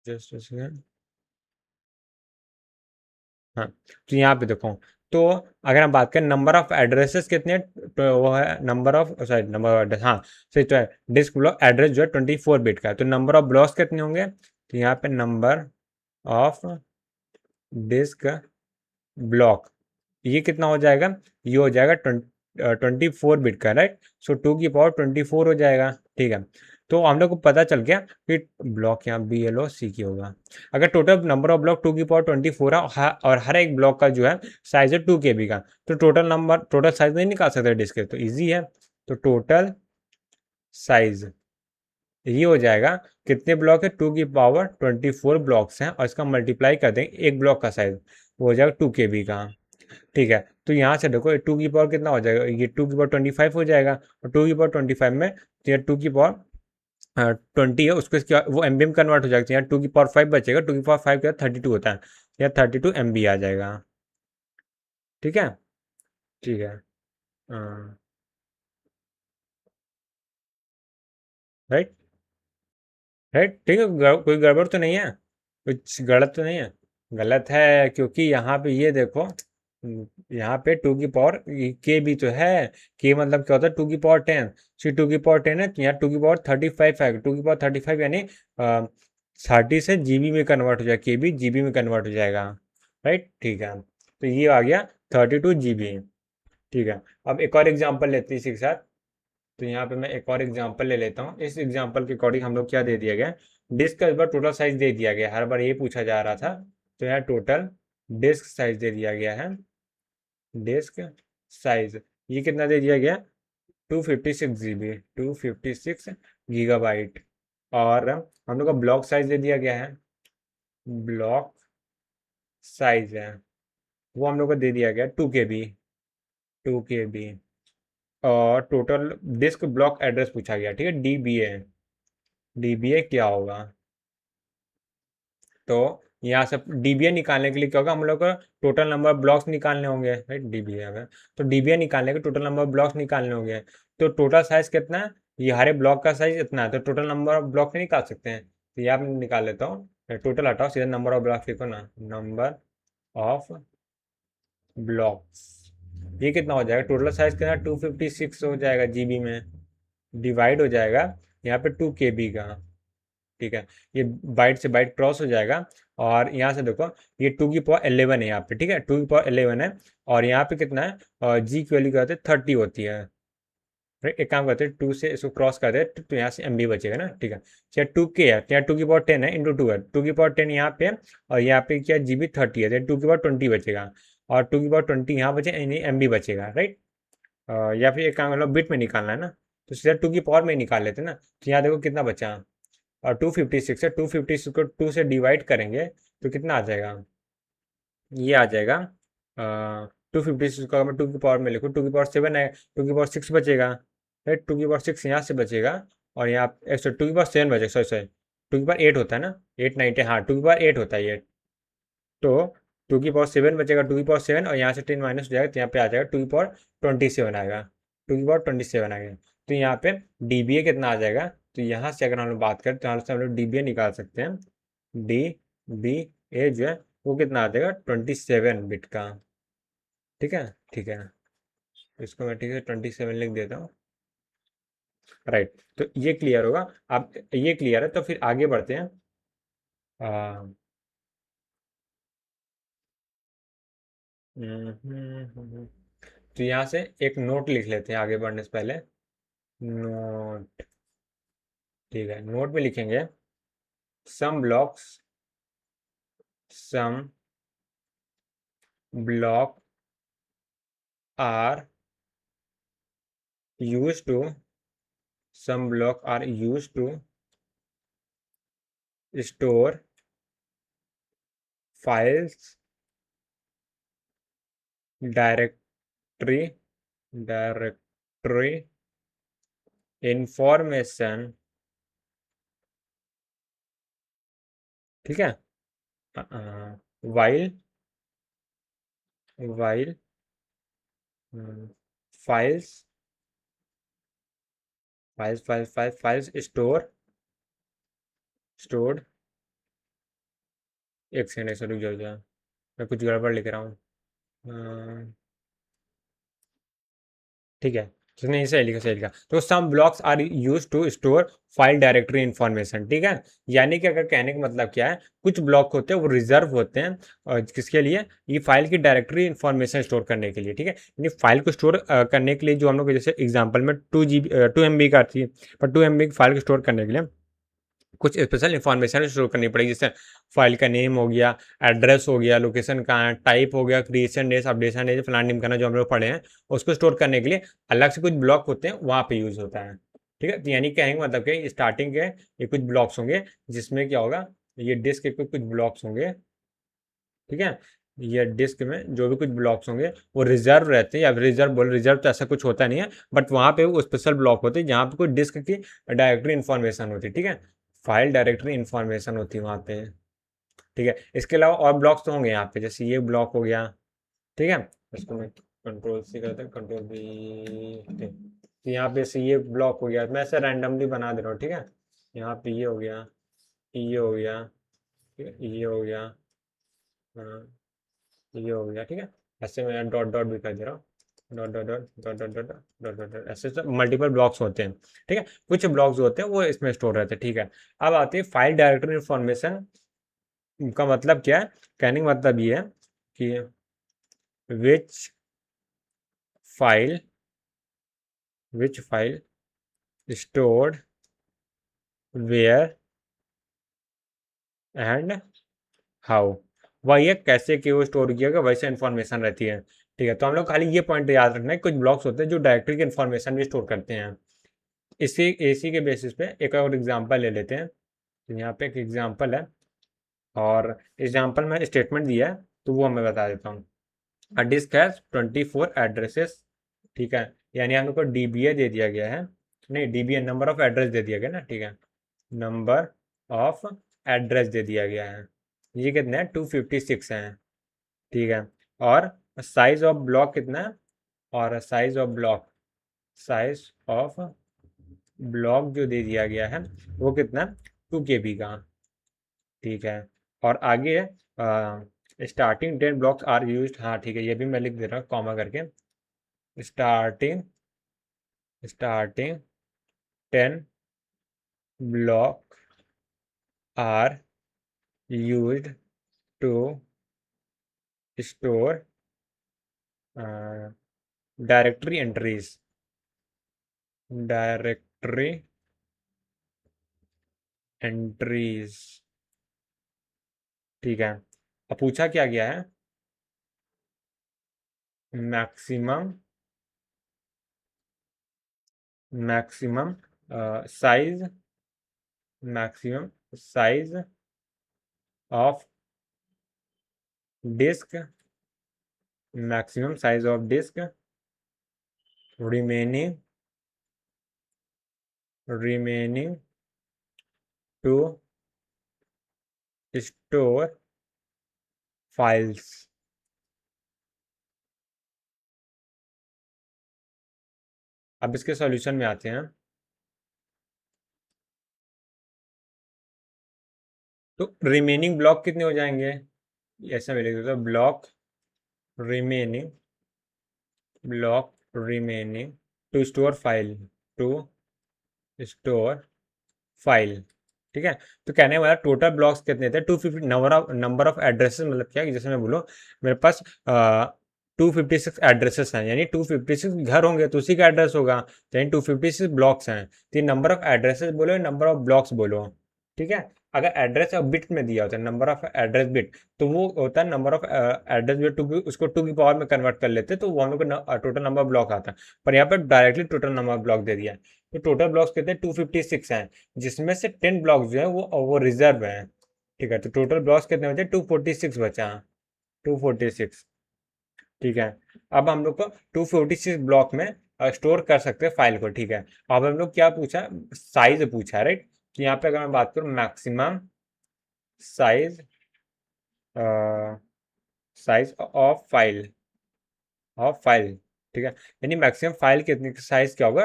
जस्ट हाँ। तो यहाँ पे देखो, तो अगर हम बात करें नंबर ऑफ एड्रेसेस कितने, तो वो है number of, sorry number of address, हाँ सही तो है, डिस्क ब्लॉक एड्रेस जो है 24 बिट का है। तो नंबर ऑफ ब्लॉक्स कितने होंगे, तो यहाँ पे नंबर ऑफ डिस्क ब्लॉक ये कितना हो जाएगा, ये हो जाएगा 24 बिट का, राइट। सो 2 की पावर 24 हो जाएगा। ठीक है, तो हम लोग को पता चल गया कि ब्लॉक यहाँ BLOCK होगा। अगर टोटल नंबर ऑफ ब्लॉक 2 की पावर 24 है और हर एक ब्लॉक का जो है साइज है 2 KB का, तो टोटल साइज नहीं निकाल सकते डिस्क के, तो ईजी है। तो टोटल साइज ये हो जाएगा, कितने ब्लॉक है 2 की पावर 24 ब्लॉक्स हैं, और इसका मल्टीप्लाई कर देंगे एक ब्लॉक का साइज, वो हो जाएगा 2 KB का। ठीक है, तो यहाँ से देखो 2 की पावर कितना हो जाएगा, ये 2 की पावर 25 हो जाएगा, और 2 की पावर 25 में तो यहाँ 2 की पावर 20 है, उसको वो MB में कन्वर्ट हो जाएगा, तो यहाँ 2 की पावर 5 बचेगा, 2 की पावर 5 के बाद 32 होता है, यहाँ 32 MB आ जाएगा। ठीक है, ठीक है, राइट, राइट, ठीक है, कोई गड़बड़ तो नहीं है, कुछ गलत तो नहीं है। गलत है क्योंकि यहाँ पे ये देखो, यहाँ पे 2 की पावर के भी तो है, के मतलब क्या होता है 2 की पावर 10, 2 की पावर 10 है, तो यहाँ 2 की पावर 35 है, 2 की पावर 35 यानी 30 से जीबी में कन्वर्ट हो जाएगा, के बी जीबी में कन्वर्ट हो जाएगा, राइट। ठीक है, तो ये आ गया 32 GB। ठीक है, अब एक और एग्जांपल लेते हैं इसी के साथ। तो यहाँ पे मैं एक और एग्जांपल ले लेता हूँ। इस एग्जांपल के अकॉर्डिंग हम लोग क्या दे दिया गया, डिस्क का इस बार टोटल साइज दे दिया गया, हर बार ये पूछा जा रहा था। तो यहाँ टोटल डिस्क साइज दे दिया गया है, डिस्क साइज ये कितना दे दिया गया, 256 GB, 256 GB। और हम लोग का ब्लॉक साइज दे दिया गया है, ब्लॉक साइज है वो हम लोग को दे दिया गया 2 KB, 2 KB। और टोटल डिस्क ब्लॉक एड्रेस पूछा गया, ठीक है, DBA, DBA क्या होगा, तो यहाँ से डीबीए निकालने के लिए क्या होगा, हम लोग को टोटल नंबर ब्लॉक्स निकालने होंगे, राइट, डीबीए अगर, तो डीबीए निकालने के टोटल नंबर ब्लॉक्स निकालने होंगे। तो टोटल साइज कितना है, ये हरे ब्लॉक का साइज इतना है, तो टोटल नंबर ऑफ ब्लॉक नहीं निकाल सकते हैं, तो यहाँ मैं निकाल लेता हूँ, टोटल हटाओ, सीधा नंबर ऑफ ब्लॉक्स लिखो ना, नंबर ऑफ ब्लॉक्स ये कितना हो जाएगा, टोटल साइज कितना 256 हो जाएगा जीबी में, डिवाइड हो जाएगा यहाँ पे 2 KB का। ठीक है, ये बाइट से बाइट क्रॉस हो जाएगा। और यहाँ से देखो ये 2 की पावर 11 है यहाँ पे, ठीक है, 2 की पावर 11 है। और यहाँ पे कितना है, जी की वैल्यू क्या होती है 30 होती है, राइट। एक काम करते हैं 2 से इसको क्रॉस कर दे, तो यहाँ से MB बचेगा ना। ठीक है, चाहे 2K है, तो यहाँ 2 की पावर 10 है, इंटू 2 है, 2 की पावर 10 यहाँ पे है, और यहाँ पे क्या GB 30 है, तो 2 की पावर 20 बचेगा, और 2 की पावर 20 यहाँ बचे, यानी MB बचेगा, राइट। या फिर एक काम कर लो, बिट में निकालना है ना, तो सीधा 2 की पावर में ही निकाल लेते हैं ना। तो यहाँ देखो कितना बचा, और 256 है, 256 को 2 से डिवाइड करेंगे तो कितना आ जाएगा, ये आ जाएगा 256 को अगर मैं 2 की पावर में लिखूँ, 2 की पावर 7 है, 2 की पावर 6 बचेगा, राइट, 2 की पावर 6 यहाँ से बचेगा, और यहाँ 2 की पावर 7 बचेगा, सॉरी सॉरी 2 की पावर 8 होता है ना, 8 9 10, हाँ 2 की पावर 8 होता है ये। तो 2 की पावर 7 बचेगा, 2 की पावर 7, और यहाँ से 10 माइनस हो जाएगा, तो यहाँ पे आ जाएगा 2 की पावर 27 आएगा, 2 की पावर 27 आ गया। तो यहाँ पे डीबीए कितना आ जाएगा, तो यहाँ से अगर हम लोग बात करें तो यहाँ से हम लोग डीबीए निकाल सकते हैं, डी बी एज जो है वो कितना आ जाएगा, 27 बिट का। ठीक है, ठीक है, इसको मैं ठीक है 27 लिख देता हूँ। राइट, तो ये क्लियर होगा। आप ये क्लियर है तो फिर आगे बढ़ते हैं। आ, तो यहाँ से एक नोट लिख लेते हैं आगे बढ़ने से पहले। नोट, ठीक है, नोट में लिखेंगे some blocks, some block are use to, some block are used to store files, directory, directory information। ठीक है, while, while files, files store, stored। एक सेकंड, ऐसे रुक जाओ जरा, मैं कुछ गड़बड़ लिख रहा हूँ। ठीक है, तो नहीं, सही लिखा, सही लिखा। तो some blocks are use to store file directory information. ठीक है, यानी कि अगर कहने का मतलब क्या है, कुछ ब्लॉक होते हैं वो रिजर्व होते हैं और किसके लिए, ये फाइल की डायरेक्टरी इंफॉर्मेशन स्टोर करने के लिए। ठीक है, यानी फाइल को स्टोर करने के लिए जो हम लोग जैसे एग्जाम्पल में 2 MB का थी, पर 2 MB की फाइल को स्टोर करने के लिए कुछ स्पेशल इंफॉर्मेशन स्टोर करनी पड़ेगी, जैसे फाइल का नेम हो गया, एड्रेस हो गया, लोकेशन कहाँ है, टाइप हो गया, क्रिएशन डेट, अपडेशन डेट, फलान नेम करना, जो हम लोग पढ़े हैं उसको स्टोर करने के लिए अलग से कुछ ब्लॉक होते हैं, वहाँ पे यूज होता है। ठीक है, तो यानी कहेंगे मतलब कि स्टार्टिंग के ये कुछ ब्लॉक्स होंगे, जिसमें क्या होगा, ये डिस्क के कुछ ब्लॉक्स होंगे। ठीक है, ये डिस्क में जो भी कुछ ब्लॉक्स होंगे वो रिजर्व रहते हैं, या रिजर्व बोल, रिजर्व तो ऐसा कुछ होता नहीं है, बट वहाँ पे वो स्पेशल ब्लॉक होते हैं जहाँ पे कोई डिस्क की डायरेक्टरी इन्फॉर्मेशन होती है। ठीक है, फाइल डायरेक्टरी इन्फॉर्मेशन होती है वहाँ पे। ठीक है, इसके अलावा और ब्लॉक्स तो होंगे यहाँ पे, जैसे ये ब्लॉक हो गया। ठीक है, इसको मैं कंट्रोल सी करता हूँ, कंट्रोल भी। ठीक, तो यहाँ पे से ये ब्लॉक हो गया, मैं ऐसे रैंडमली बना दे रहा हूँ। ठीक है, यहाँ पे ये हो गया, ये हो गया, ठीक है, ये हो गया, हाँ, ये हो गया। ठीक है, ऐसे मैं डॉट डॉट भी कर दे रहा हूँ, dot dot dot dot dot dot dot dot dot, ऐसे सब मल्टीपल ब्लॉक्स होते हैं। ठीक है, कुछ ब्लॉक्स होते हैं वो इसमें स्टोर रहते हैं। ठीक है, अब आती है फाइल डायरेक्टरी इन्फॉर्मेशन का मतलब क्या है, कहने का मतलब ये है कि which file, which file stored where and how, वही है कैसे कि वो स्टोर किया गया, वैसे इन्फॉर्मेशन रहती है। ठीक है, तो हम लोग खाली ये पॉइंट याद रखना है, कुछ ब्लॉक्स होते हैं जो डायरेक्टरी की इन्फॉर्मेशन भी स्टोर करते हैं। इसी के बेसिस पे एक और एग्जांपल ले लेते हैं। तो यहाँ पे एक एग्जांपल है, और एग्जांपल में स्टेटमेंट दिया है, तो वो मैं बता देता हूँ। अ डिस्क हैज 24 एड्रेसेस। ठीक है, यानी हम लोग को डीबीए दे दिया गया है, नहीं, डीबीए नंबर ऑफ एड्रेस दे दिया गया ना। ठीक है, नंबर ऑफ एड्रेस दे दिया गया है, ये कितने हैं, 256 हैं। ठीक है, और साइज ऑफ ब्लॉक कितना है, और size of block, size of block जो दे दिया गया है वो कितना, 2 KB का। ठीक है, और आगे स्टार्टिंग 10 ब्लॉक्स आर यूज, हाँ ठीक है, ये भी मैं लिख दे रहा हूँ कॉमा करके। Starting, starting 10 block are used to store directory entries, directory entries. ठीक है, अब पूछा क्या गया है, maximum, maximum size, maximum size of disk, maximum size of disk remaining, remaining to store files. अब इसके सॉल्यूशन में आते हैं। तो रिमेनिंग ब्लॉक कितने हो जाएंगे, ऐसा मिलेगा तो remaining block remaining to store file to store file. ठीक है, तो कहने वाला टोटल ब्लॉक्स कितने थे, 250 नंबर ऑफ एड्रेसेस, मतलब क्या कि जैसे मैं बोलूँ मेरे पास 256 एड्रेसेस हैं, यानी 256 घर होंगे तो उसी का एड्रेस होगा, तो यानी 256 ब्लॉक्स हैं, तो ये नंबर ऑफ एड्रेसेस बोलो, नंबर ऑफ ब्लॉक्स बोलो। ठीक है, अगर एड्रेस और बिट में दिया होता है नंबर ऑफ एड्रेस बिट, तो वो होता है नंबर ऑफ एड्रेस बिट, उसको टू की पावर में कन्वर्ट कर लेते तो वो हम लोग को टोटल नंबर ब्लॉक आता है। पर यहाँ पर डायरेक्टली टोटल नंबर ब्लॉक दे दिया है, तो टोटल ब्लॉक्स कितने हैं, 256 हैं, जिसमें से 10 ब्लॉक्स जो है वो रिजर्व हैं। ठीक है, तो टोटल ब्लॉक्स कितने बचे, 246 बचा, 246। ठीक है, अब हम लोग को 246 ब्लॉक में स्टोर कर सकते हैं फाइल को। ठीक है, अब हम लोग क्या पूछा, साइज पूछा, राइट। तो यहाँ पे अगर मैं बात करूँ maximum size, size of file. ठीक है, यानी मैक्सिमम फाइल कितनी साइज क्या होगा,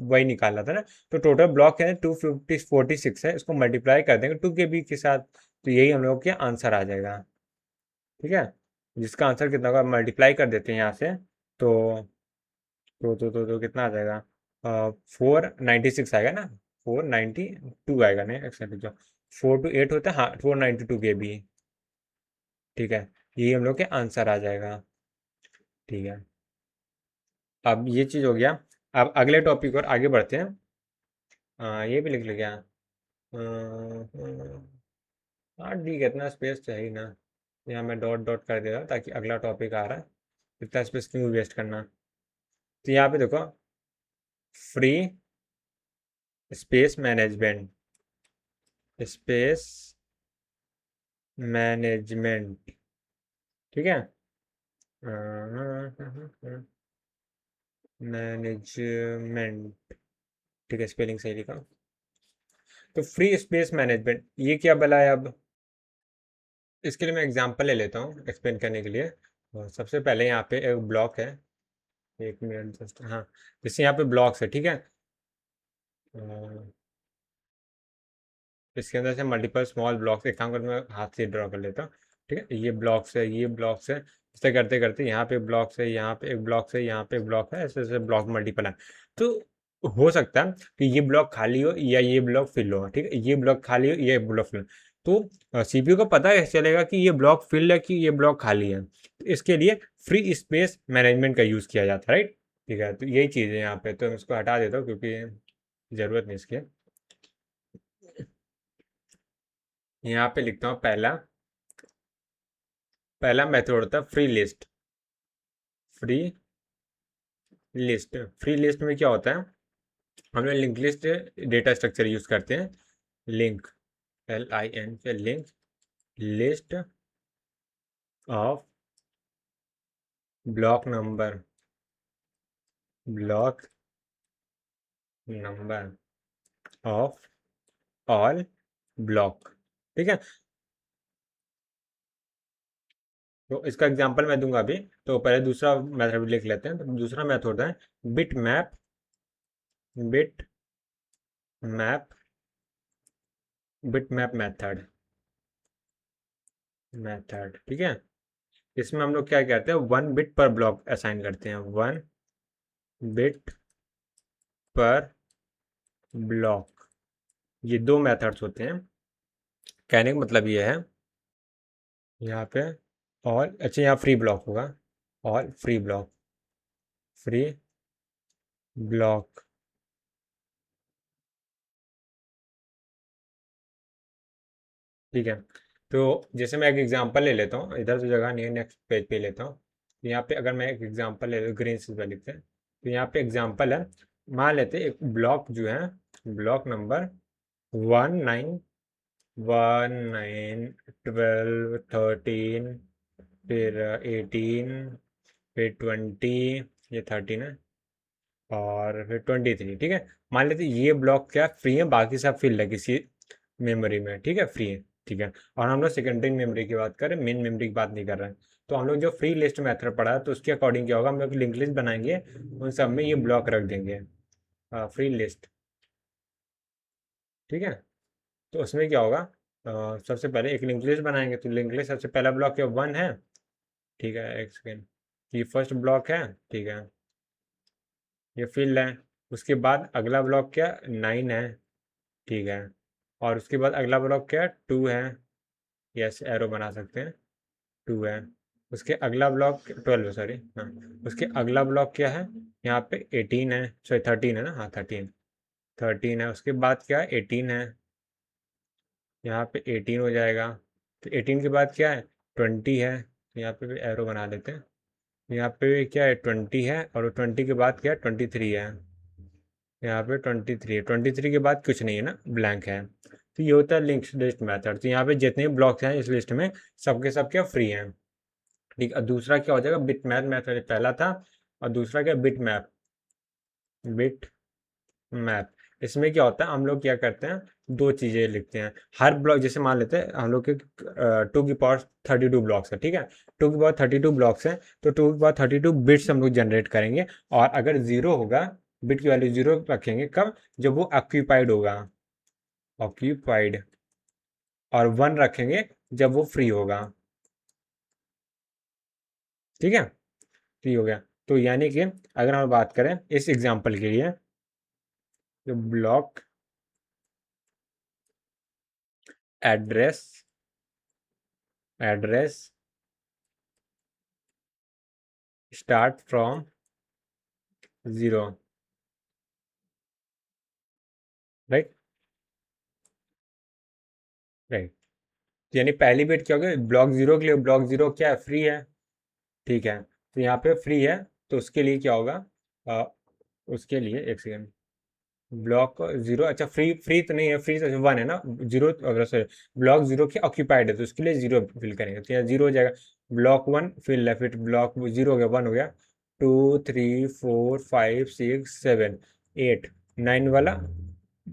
वही निकालना था ना। तो टोटल ब्लॉक है 246 है, इसको मल्टीप्लाई कर देंगे 2 के बी के साथ, तो यही हम लोग के आंसर आ जाएगा। ठीक है, जिसका आंसर कितना होगा, मल्टीप्लाई कर देते हैं यहाँ से, तो तो कितना आ जाएगा, 496 आएगा ना, 492 आएगा, नहीं एक्सेप्ट जो 4 to 8 होता है, हाँ 492 के बी। ठीक है, यही हम लोग के आंसर आ जाएगा। ठीक है, अब ये चीज़ हो गया। अब अगले टॉपिक और आगे बढ़ते हैं। ये भी लिख ले क्या, हाँ ठीक है, इतना स्पेस चाहिए ना, यहाँ मैं डॉट डॉट कर दे रहा हूँ ताकि अगला टॉपिक आ रहा है, इतना स्पेस क्यों वेस्ट करना। तो यहाँ पे देखो, free space management, space management. ठीक है, मैनेजमेंट, ठीक है, स्पेलिंग सही लिखा। तो फ्री स्पेस मैनेजमेंट ये क्या भला है अब, इसके लिए मैं एग्जांपल ले लेता हूँ एक्सप्लेन करने के लिए। सबसे पहले यहाँ पे एक ब्लॉक है, एक मिनट जस्ट, हाँ, जैसे यहाँ पे ब्लॉक्स है, ठीक है, अ, इसके अंदर से मल्टीपल स्मॉल ब्लॉक्स, एक काम करते मैं हाथ से ड्रॉ कर लेता हूँ। ठीक है, ये ब्लॉक्स है, ये ब्लॉक्स है, ऐसे करते करते यहाँ पे ब्लॉक्स है, यहाँ पे एक ब्लॉक्स है, यहाँ पे एक ब्लॉक है, ऐसे ऐसे ब्लॉक मल्टीपल है। तो हो सकता है कि ये ब्लॉक खाली हो या ये ब्लॉक फिल हो। ठीक है, ये ब्लॉक खाली हो, ये ब्लॉक फिल हो, तो सीपीयू को पता है चलेगा कि ये ब्लॉक फिल है कि ये ब्लॉक खाली है, तो इसके लिए फ्री स्पेस मैनेजमेंट का यूज़ किया जाता है, राइट। ठीक है, तो यही चीज़ है यहाँ पे, तो मैं इसको हटा देता हूँ क्योंकि ज़रूरत नहीं इसकी। यहाँ पे लिखता हूँ पहला पहला मेथड होता है फ्री लिस्ट में क्या होता है, हम लोग link list data structure use करते हैं, लिंक LIN पे link list of block number of all block. ठीक है, तो इसका एग्जांपल मैं दूंगा अभी, तो पहले दूसरा मेथड लिख लेते हैं। तो दूसरा मेथड होता है bit map bit map bit map method. ठीक है, इसमें हम लोग क्या कहते हैं, 1 बिट पर ब्लॉक असाइन करते हैं, 1 बिट पर ब्लॉक। ये दो मेथड्स होते हैं, कहने का मतलब ये है, यहाँ पे ऑल, अच्छा यहाँ फ्री ब्लॉक होगा, ऑल फ्री ब्लॉक। ठीक है, तो जैसे मैं एक एग्जांपल ले लेता हूँ, इधर तो जगह नहीं है, नेक्स्ट पेज पे लेता हूँ। तो यहाँ पे अगर मैं एक एग्जांपल ले, ग्रीन से लिखते हैं, तो यहाँ पे एग्जांपल है, मान लेते हैं एक ब्लॉक जो है, ब्लॉक नंबर 1 9 1 9 12 13, फिर 18, फिर 20, ये 13 है, और फिर 23। ठीक है, मान लेते हैं ये ब्लॉक क्या फ्री है, बाकी सब फिल है किसी मेमोरी में। ठीक है, फ्री है। ठीक है, और हम लोग सेकेंडरी मेमोरी की बात करें, मेन मेमोरी की बात नहीं कर रहे हैं। तो हम लोग जो फ्री लिस्ट मेथड पढ़ा है, तो उसके अकॉर्डिंग क्या होगा, हम लोग लिंक लिस्ट बनाएंगे, उन सब में ये ब्लॉक रख देंगे, फ्री लिस्ट। ठीक है, तो उसमें क्या होगा, सबसे पहले एक लिंक लिस्ट बनाएंगे, तो लिंक लिस्ट सबसे पहला ब्लॉक क्या 1 है, ठीक है, एक सेकेंड, ये फर्स्ट ब्लॉक है, ठीक है, ये फील्ड है। उसके बाद अगला ब्लॉक क्या 9 है, ठीक है, और उसके बाद अगला ब्लॉक क्या 2 है, यस एरो बना सकते हैं, 2 है। उसके अगला ब्लॉक 12 सॉरी, हाँ, उसके अगला ब्लॉक क्या है, यहाँ पे 18 है, सॉरी 13 है ना, हाँ 13 है। उसके बाद क्या है 18 है, यहाँ पे 18 हो जाएगा। तो 18 के बाद क्या है 20 है, तो यहाँ पे भी एरो बना देते हैं। यहाँ पे भी क्या है 20 है, और 20 के बाद क्या है 23 है, यहाँ पे 23 है, 23 के बाद कुछ नहीं है ना, ब्लैंक है। तो ये होता है लिंक लिस्ट मेथड। तो यहाँ पे जितने ब्लॉक्स हैं इस लिस्ट में सबके सब क्या फ्री हैं, ठीक है। दूसरा क्या हो जाएगा बिट मैप मेथड, पहला था, और दूसरा क्या बिट मैप, बिट मैप। इसमें क्या होता है, हम लोग क्या करते हैं, दो चीजें लिखते हैं हर ब्लॉक। जैसे मान लेते हैं हम लोग के 2 की पावर 32 ब्लॉक्स है, ठीक है, 2 की पावर 32 ब्लॉक्स है, तो 2 की पावर 32 बिट्स हम लोग जनरेट करेंगे। और अगर जीरो होगा, बिट की वैल्यू जीरो रखेंगे कब, जब वो ऑक्यूपाइड होगा, ऑक्यूपाइड, और 1 रखेंगे जब वो फ्री होगा, ठीक है, फ्री हो गया। तो यानी कि अगर हम बात करें इस एग्जांपल के लिए, तो block address, address start from 0, right, right. यानी पहली बिट क्या होगी ब्लॉक 0 के लिए, ब्लॉक 0 क्या है फ्री है, ठीक है, तो यहाँ पे फ्री है, तो उसके लिए क्या होगा, अ, उसके लिए एक सेकेंड, ब्लॉक 0, अच्छा फ्री, फ्री तो नहीं है, फ्री तो 1 है ना, 0 अगर सॉरी ब्लॉक 0 की ऑक्यूपाइड है, तो उसके लिए 0 फिल करेंगे, तो यहाँ 0 हो जाएगा। ब्लॉक 1 फिल है, फिर ब्लॉक 0 हो गया, 1 हो गया, 2 3 4 5 6 7 8 9 वाला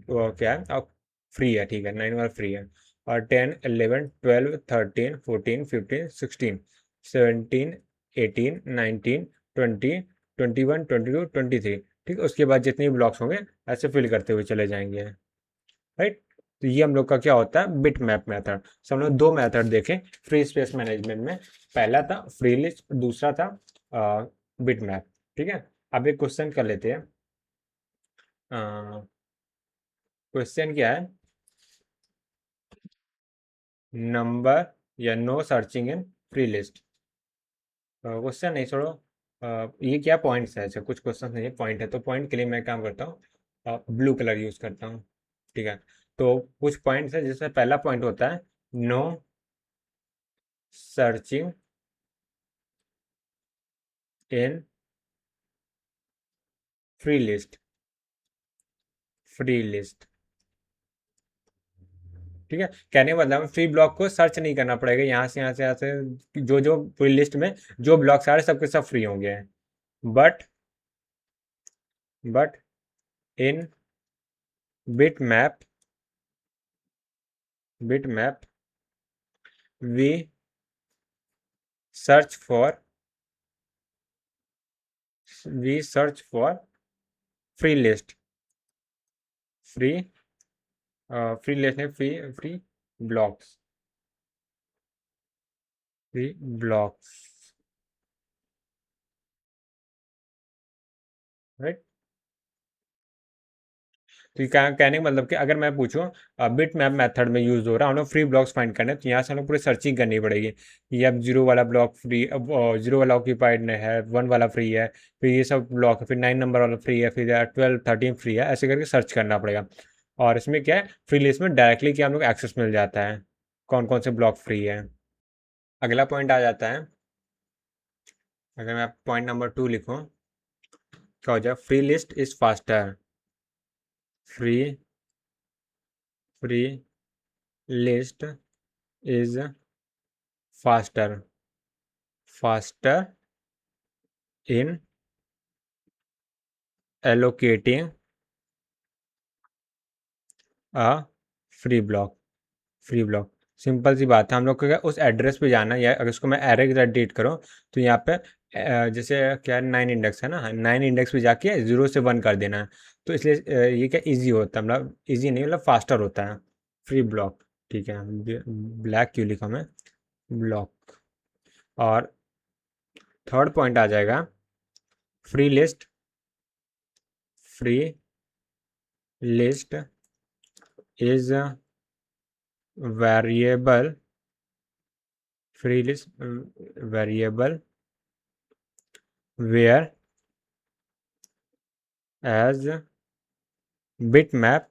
वो क्या है अब फ्री है, ठीक है, 9 वाला फ्री है। और 10 11 12 13 14 15 16 17 18 19 20 21 22 23, ठीक है। उसके बाद जितने भी ब्लॉक्स होंगे ऐसे फिल करते हुए चले जाएंगे, राइट। तो ये हम लोग का क्या होता है बिट मैप मेथड। सो हम लोग दो मेथड देखें फ्री स्पेस मैनेजमेंट में, पहला था फ्री लिस्ट, दूसरा था बिट मैप, ठीक है। अब एक क्वेश्चन कर लेते हैं। क्वेश्चन क्या है, नंबर या no searching in free list. Question नहीं छोड़ो, ये क्या पॉइंट्स है, अच्छा कुछ क्वेश्चन नहीं है, पॉइंट है, तो पॉइंट के लिए मैं काम करता हूँ ब्लू कलर यूज करता हूँ, ठीक है। तो कुछ पॉइंट्स है, जिसमें पहला पॉइंट होता है no searching in free list, free list, ठीक है। कहने का मतलब फ्री ब्लॉक को सर्च नहीं करना पड़ेगा, यहाँ से जो जो पूरी लिस्ट में जो ब्लॉक्स आ रहे सबके सब फ्री होंगे। But but in bit map, bit map we search for, we search for free list, free free list है, free free blocks, free blocks, right. तो ये कहने का मतलब कि अगर मैं पूछूं बिट मैप मेथड में यूज हो रहा है, हम लोग फ्री ब्लॉक्स फाइंड करने, तो यहाँ से हम लोग पूरी सर्चिंग करनी पड़ेगी। ये अब 0 वाला ब्लॉक फ्री, अब 0 वाला ऑक्यूपाइड है, 1 वाला फ्री है, फिर ये सब ब्लॉक है, फिर 9 नंबर वाला फ्री है, फिर 12 13 फ्री है, ऐसे करके सर्च करना पड़ेगा। और इसमें क्या है फ्री लिस्ट में डायरेक्टली क्या हम लोग एक्सेस मिल जाता है कौन कौन से ब्लॉक फ्री है। अगला पॉइंट आ जाता है, अगर मैं पॉइंट नंबर 2 लिखूं, क्या हो जाए free list is faster, free free list is faster, faster in allocating a free block, free block. Simple सी बात है, हम लोग को क्या उस एड्रेस पे जाना है, या अगर उसको मैं एरे की तरह डेट करूँ, तो यहाँ पे जैसे क्या 9 इंडेक्स है ना, 9 इंडेक्स पे जाके 0 से 1 कर देना है। तो इसलिए ये क्या इजी होता है, मतलब इजी नहीं मतलब फास्टर होता है फ्री ब्लॉक, ठीक है, ब्लैक क्यों लिखा मैं, ब्लॉक। और थर्ड पॉइंट आ जाएगा free list, free list is variable, free list variable whereas bitmap,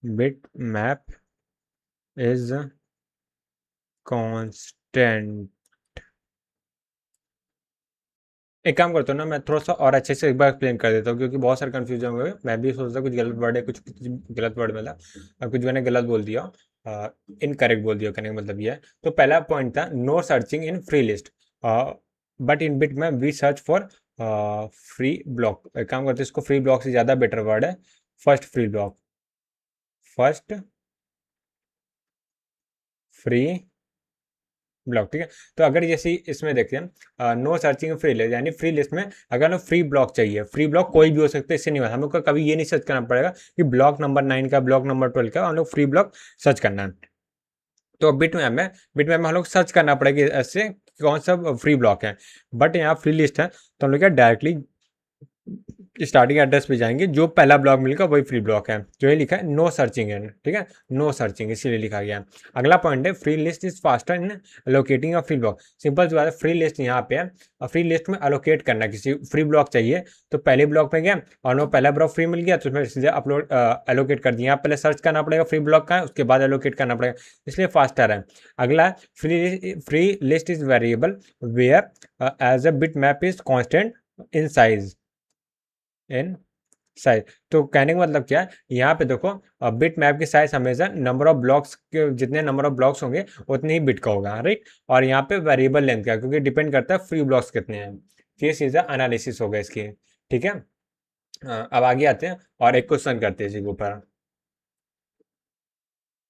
bitmap is constant। एक काम करता हूँ ना, मैं थोड़ा सा और अच्छे से एक बार एक्सप्लेन कर देता हूँ, क्योंकि बहुत सारे कंफ्यूजन हुए। मैं भी सोचता कुछ गलत वर्ड है, कुछ गलत वर्ड मिला और कुछ मैंने गलत बोल दिया, इनकरेक्ट बोल दिया। कहने का मतलब ये है। तो पहला पॉइंट था no searching in free list, but in bit में we search for free block. एक काम करते हैं, इसको फ्री ब्लॉक से ज़्यादा बेटर वर्ड है first free block, first free block. ठीक है, तो अगर जैसे इसमें देखते हैं नो सर्चिंग फ्री लिस्ट, यानी फ्री लिस्ट में अगर हमें फ्री ब्लॉक चाहिए, फ्री ब्लॉक कोई भी हो सकता है, इससे नहीं होता। हम लोग को कभी ये नहीं सर्च करना पड़ेगा कि ब्लॉक नंबर 9 का, ब्लॉक नंबर 12 का, हम लोग फ्री ब्लॉक सर्च करना है। तो बिट मैप में हम लोग सर्च करना पड़ेगा ऐसे कौन सा फ्री ब्लॉक है। बट यहाँ फ्री लिस्ट है तो हम लोग क्या डायरेक्टली स्टार्टिंग एड्रेस पे जाएंगे, जो पहला ब्लॉक मिलेगा वही फ्री ब्लॉक है, जो ये लिखा है नो सर्चिंग है। ठीक है, नो सर्चिंग इसीलिए लिखा गया है। अगला पॉइंट है free list is faster in allocating a free block. Simple सी बात है, फ्री लिस्ट यहाँ पे है और फ्री लिस्ट में अलोकेट करना, किसी फ्री ब्लॉक चाहिए तो पहले ब्लॉक पे गया और वो पहला ब्लॉक फ्री मिल गया तो उसमें सीधे अपलोड एलोकेट कर दिया। पहले सर्च करना पड़ेगा फ्री ब्लॉक का है, उसके बाद एलोकेट करना पड़ेगा, इसलिए फास्टर है। अगला free list is variable whereas a bit map is constant in size, in size. तो कहने का मतलब क्या है, यहाँ पे देखो बिट मैप की साइज हमेशा नंबर ऑफ ब्लॉक्स के, जितने नंबर ऑफ ब्लॉक्स होंगे उतने ही बिट का होगा, राइट। और यहाँ पे वेरिएबल लेंथ का, क्योंकि डिपेंड करता है फ्री ब्लॉक्स कितने हैं। ये चीज़ एनालिसिस होगा इसकी। ठीक है, अब आगे आते हैं और एक क्वेश्चन करते हैं इसी के ऊपर।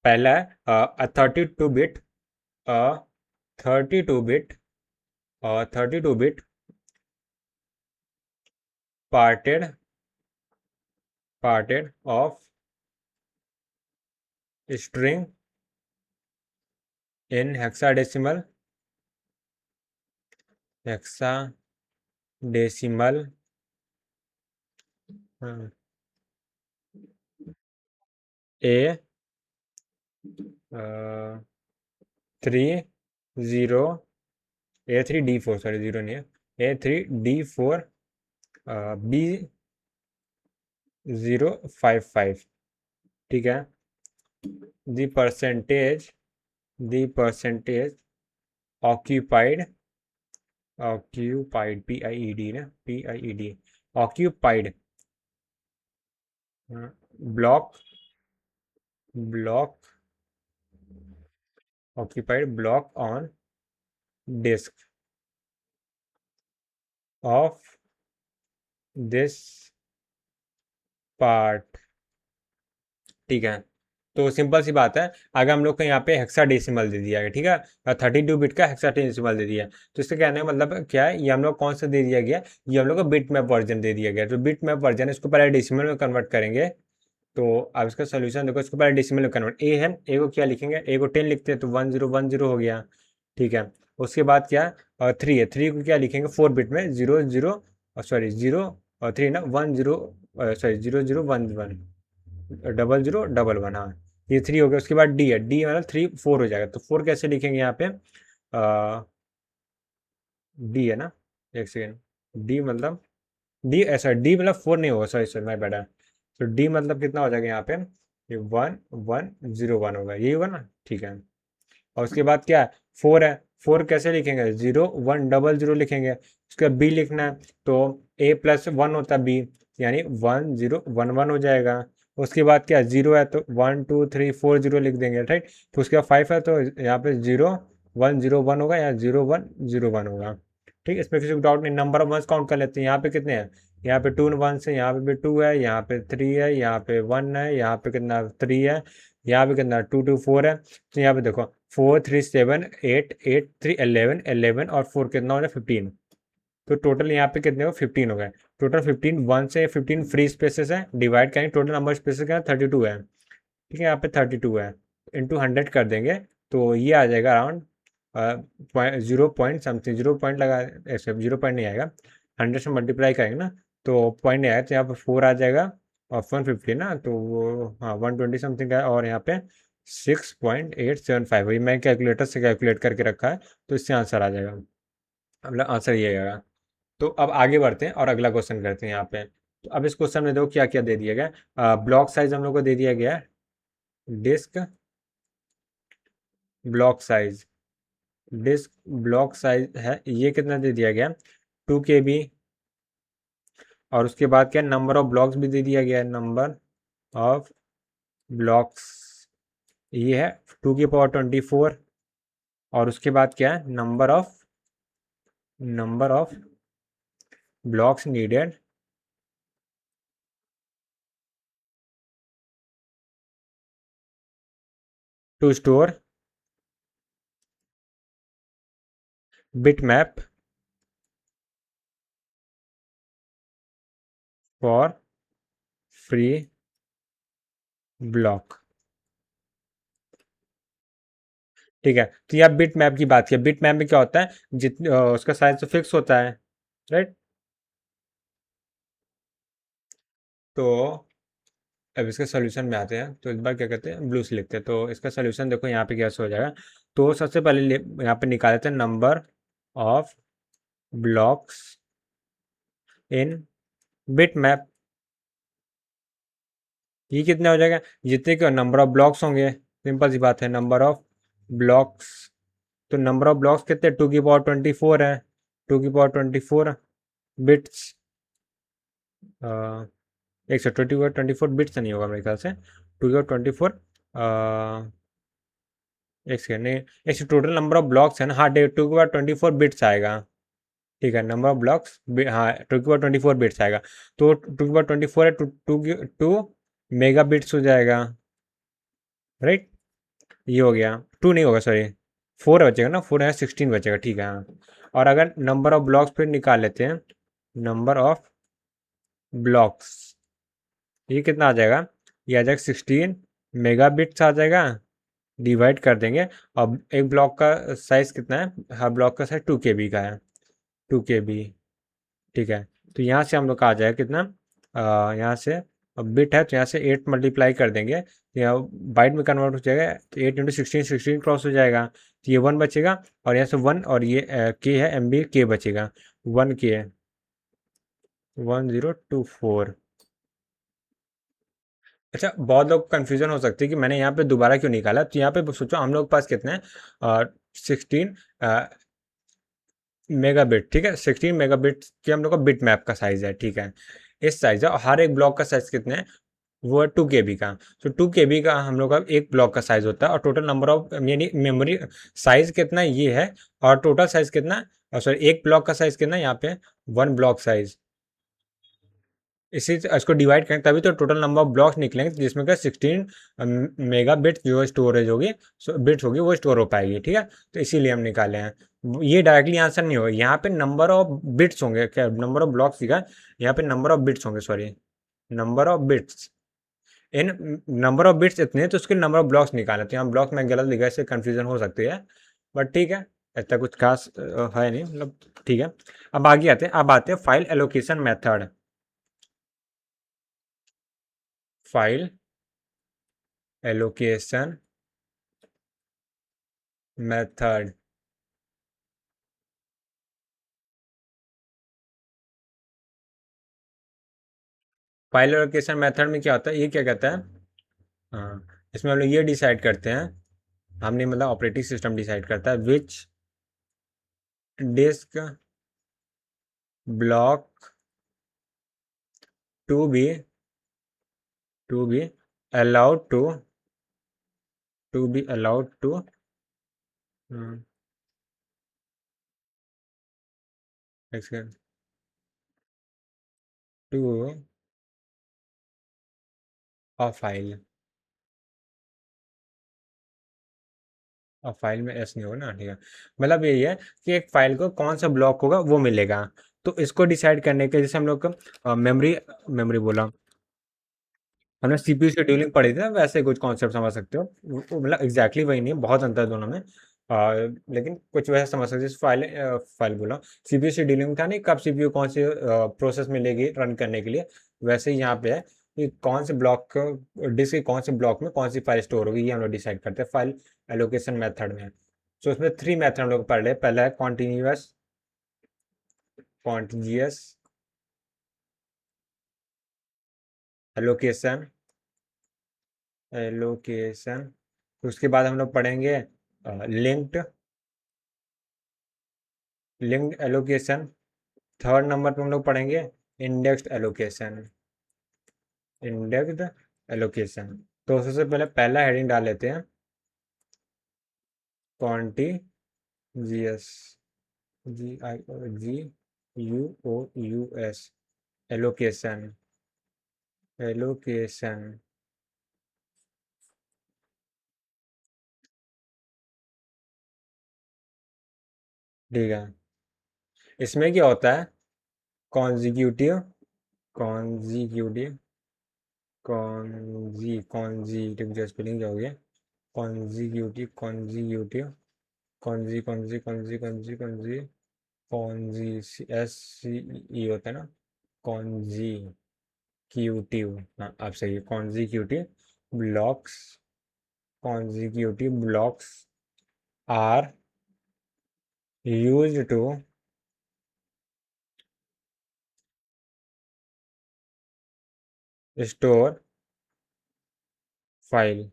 पहला है 32 bit, 32 bit, 32 bit parted of string in hexadecimal A 3 0 A3 D4, sorry zero नहीं है, A3 D4 B055। ठीक है, द परसेंटेज ऑक्यूपाइड, PIED ना, PIED occupied block, occupied block on disk of this part। ठीक है, तो सिंपल सी बात है, अगर हम लोग को यहाँ पे हेक्साडेसिमल दे दिया है, ठीक है, 32 बिट का हेक्साडेसिमल दे दिया है, तो इससे कहने का मतलब क्या है, ये हम लोग कौन सा दे दिया गया, ये हम लोग को बिट मैप वर्जन दे दिया गया। तो बिट मैप वर्जन इसको पहले डेसिमल में कन्वर्ट करेंगे। तो अब इसका सोल्यूशन देखो, इसको पहले डेसिमल में कन्वर्ट, ए है, ए को क्या लिखेंगे, ए को 10 लिखते हैं तो 1010 हो गया। ठीक है, उसके बाद क्या, 3 है, 3 को क्या लिखेंगे 4 बिट में, 0 0, सॉरी 0 और 3 ना 10, सॉरी 0011 0011, हाँ ये 3 हो गया। उसके बाद डी है, डी मतलब 3 4 हो जाएगा, तो 4 कैसे लिखेंगे यहाँ पे, डी है ना, एक सेकेंड, डी मतलब डी ऐसा, डी मतलब 4 नहीं होगा, सॉरी सॉरी माय बैड है। तो डी मतलब कितना हो जाएगा यहाँ पे, ये 1101 होगा, यही होगा ना। ठीक है, और उसके बाद क्या है, 4 है, 4 कैसे लिखेंगे, 0100 लिखेंगे। उसके बाद बी लिखना है, तो A+1 होता है बी, यानी 1011 हो जाएगा। उसके बाद क्या, 0 है तो 1 2 3 4 0 लिख देंगे, राइट। तो उसके बाद 5 है तो यहाँ पे 0101 होगा या 0101 होगा। ठीक है, इसमें किसी को डाउट नहीं। नंबर ऑफ वंस काउंट कर लेते हैं, यहाँ पे कितने हैं, यहाँ पे 2 1 है, यहाँ पे भी 2 है, यहाँ पे 3 है, यहाँ पे 1 है, यहाँ पे कितना 3 है, यहाँ पे कितना 2 2 4 है। तो यहाँ पे देखो 4 3 7 8 8 3 11 11 और 4 कितना हो जाए 15। तो टोटल यहाँ पे कितने हो 15 हो गए। टोटल 15 1 से 15 फ्री स्पेसेस है, डिवाइड करेंगे टोटल नंबर स्पेसेस का 32 है। ठीक है, यहाँ पे 32 है। इंटू 100 कर देंगे तो ये आ जाएगा अराउंड 0 पॉइंट समथिंग, 0 पॉइंट लगा, ऐसे 0 पॉइंट नहीं आएगा, 100 से मल्टीप्लाई करेंगे ना तो पॉइंट नहीं आएगा, तो यहाँ पर 4 आ जाएगा और 150 ना, तो वो हाँ 120 समथिंग है, और यहाँ पे 6.875, वही मैं कैलकुलेटर से कैलकुलेट करके रखा है, तो इससे आंसर आ जाएगा, मतलब आंसर ये आएगा। तो अब आगे बढ़ते हैं और अगला क्वेश्चन करते हैं यहाँ पे। तो अब इस क्वेश्चन में देखो क्या क्या दे दिया गया। ब्लॉक साइज हम लोग को दे दिया गया है, disk block size, disk block size है ये कितना दे दिया गया, 2 KB। और उसके बाद क्या, नंबर ऑफ ब्लॉक्स भी दे दिया गया है, नंबर ऑफ ब्लॉक्स ये है 2 की पावर 24। और उसके बाद क्या है, number of blocks needed to store bit map for free block. ठीक है, तो ये बिट मैप की बात की, बिट मैप में क्या होता है, उसका साइज तो फिक्स होता है, राइट। तो अब इसके सोल्यूशन में आते हैं, तो इस बार क्या करते हैं, ब्लू से लिखते हैं, तो इसका सोल्यूशन देखो यहाँ पे कैसे हो जाएगा। तो सबसे पहले यहाँ पे निकाल लेते हैं number of blocks in bit map. ये कितना हो जाएगा, जितने के नंबर ऑफ ब्लॉक्स होंगे, सिंपल सी बात है, नंबर ऑफ ब्लॉक्स, तो नंबर ऑफ ब्लॉक्स कितने, 2 की पावर 24 है, 2 की पावर 24 बिट्स, एक सौ 2 की पावर 24 बिट्स नहीं होगा मेरे ख्याल से, 2 की पावर 24, एक सेकेंड नहीं, एक टोटल नंबर ऑफ ब्लॉक्स है ना, हाँ 2 की पावर 24 बिट्स आएगा। ठीक है, नंबर ऑफ ब्लॉक्स, हाँ 2 की पावर 24 बिट्स आएगा, तो 2 की पावर 24 है, टू मेगा बिट्स हो जाएगा, राइट। ये हो गया, 2 नहीं होगा सॉरी, 4 बचेगा ना, 4 है 16 बचेगा, ठीक है हाँ। और अगर नंबर ऑफ ब्लॉक्स फिर निकाल लेते हैं, नंबर ऑफ ब्लॉक्स ये कितना आ जाएगा, ये आ जाएगा 16 मेगा बिट्स आ जाएगा, डिवाइड कर देंगे। अब एक ब्लॉक का साइज कितना है, हर ब्लॉक का साइज 2 KB का है, 2 KB। ठीक है, तो यहाँ से हम लोग का आ जाएगा कितना, यहाँ से अब बिट है तो यहाँ से 8 मल्टीप्लाई कर देंगे, तो यहाँ बाइट में कन्वर्ट हो जाएगा, तो 8 × 16, 16 क्रॉस हो जाएगा, तो ये 1 बचेगा, और यहाँ से 1 और ये के है, MB के बचेगा, 1K 1024। अच्छा, बहुत लोग कंफ्यूजन हो सकती है कि मैंने यहाँ पे दोबारा क्यों निकाला, तो यहाँ पे सोचो हम लोग के पास कितने हैं, 16 मेगाबिट, ठीक है, 16 मेगाबिट के हम लोग का बिट मैप का साइज है, ठीक है, इस साइज है, और हर एक ब्लॉक का साइज कितने है, वो है 2 KB का। तो 2 KB का हम लोग का एक ब्लॉक का साइज होता है, और टोटल नंबर ऑफ यानी मेमोरी साइज कितना ये है, और टोटल साइज कितना, सॉरी एक ब्लॉक का साइज कितना यहाँ पे, 1 ब्लॉक साइज, इसी इसको डिवाइड करें तभी तो टोटल नंबर ऑफ ब्लॉक्स निकलेंगे, जिसमें क्या 16 मेगा बिट्स जो स्टोरेज होगी, बिट्स होगी वो स्टोर हो पाएगी, ठीक है, तो इसीलिए हम निकाले हैं। ये डायरेक्टली आंसर नहीं होगा, यहाँ पे नंबर ऑफ बिट्स होंगे, क्या नंबर ऑफ ब्लॉक्स दिखा, यहाँ पे नंबर ऑफ बिट्स होंगे, sorry number of bits, in number of bits इतने, तो उसके नंबर ऑफ ब्लॉक्स निकालने, तो यहाँ ब्लॉक्स में गलत लिखा है, इससे कन्फ्यूजन हो सकती है, बट ठीक है, ऐसा कुछ खास है नहीं, मतलब ठीक है। अब आगे आते हैं, अब आते हैं file allocation method, file allocation method. File allocation method में क्या होता है, ये क्या कहता है, हाँ इसमें हम लोग ये डिसाइड करते हैं, हमने मतलब ऑपरेटिंग सिस्टम डिसाइड करता है which disk block to be to be allowed to to a file, और फाइल में एस नहीं होगा ना, ठीक है, मतलब यही है कि एक फाइल को कौन सा ब्लॉक होगा वो मिलेगा, तो इसको डिसाइड करने के जैसे हम लोग का मेमोरी, मेमोरी बोला, हमने सीपीयू शेड्यूलिंग पढ़ी थी ना, वैसे कुछ कॉन्सेप्ट समझ सकते हो। मतलब एग्जैक्टली वही नहीं है, बहुत अंतर है दोनों में। लेकिन कुछ वैसे समझ सकते हो, फाइल बोला, सीपीयू शेड्यूलिंग था नहीं, कब सीपीयू कौन सी प्रोसेस मिलेगी रन करने के लिए, वैसे ही यहाँ पे है कि कौन से ब्लॉक डिस्क के कौन से ब्लॉक में कौन सी फाइल स्टोर होगी, ये हम लोग डिसाइड करते हैं फाइल एलोकेशन मेथड में। तो उसमें 3 मेथड हम लोग पढ़ रहे हैं। पहला है कॉन्टिन्यूअस एलोकेशन एलोकेशन उसके बाद हम लोग पढ़ेंगे linked linked allocation. Third number पे हम लोग पढ़ेंगे इंडेक्स्ड एलोकेशन इंडेक्स्ड एलोकेशन। तो सबसे पहले पहला हेडिंग डाल लेते हैं, कॉन्टिजियस GIOUS एलोकेशन एलोकेशन। ठीक है, इसमें क्या होता है, कॉन्जिक्यूटिव कॉन्जिक्यूटिव कॉन्जिक्यूटिव स्पेलिंग क्या हो गया, कॉन्जिक्यूटिव कॉन्जिक्यूटिव कॉन्जी कॉन्जी कॉन्जी कॉन्जी कॉन्जी कॉन्जी SCE होता है ना, कॉन्जिक्यूटिव। हाँ आप सही है, consecutive blocks consecutive blocks are used to store file.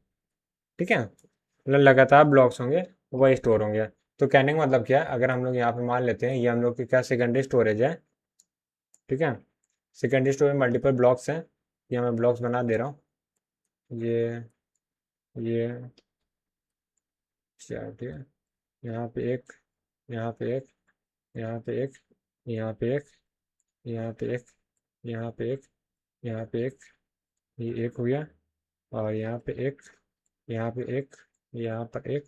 ठीक है, मतलब लगातार ब्लॉक्स होंगे, वही स्टोर होंगे। तो कहने का मतलब क्या है, अगर हम लोग यहाँ पे मान लेते हैं ये हम लोग की क्या सेकेंडरी स्टोरेज है। ठीक है, सेकेंडरी स्टोरेज में मल्टीपल ब्लॉक्स हैं, ये मैं ब्लॉक्स बना दे रहा हूँ। ये चार, ठीक है, यहाँ पे एक, यहाँ पे एक, यहाँ पे एक, यहाँ पे एक, यहाँ पे एक, यहाँ पे एक, यहाँ पे एक, ये एक हो गया, और यहाँ पे एक, यहाँ पे एक, यहाँ पर एक,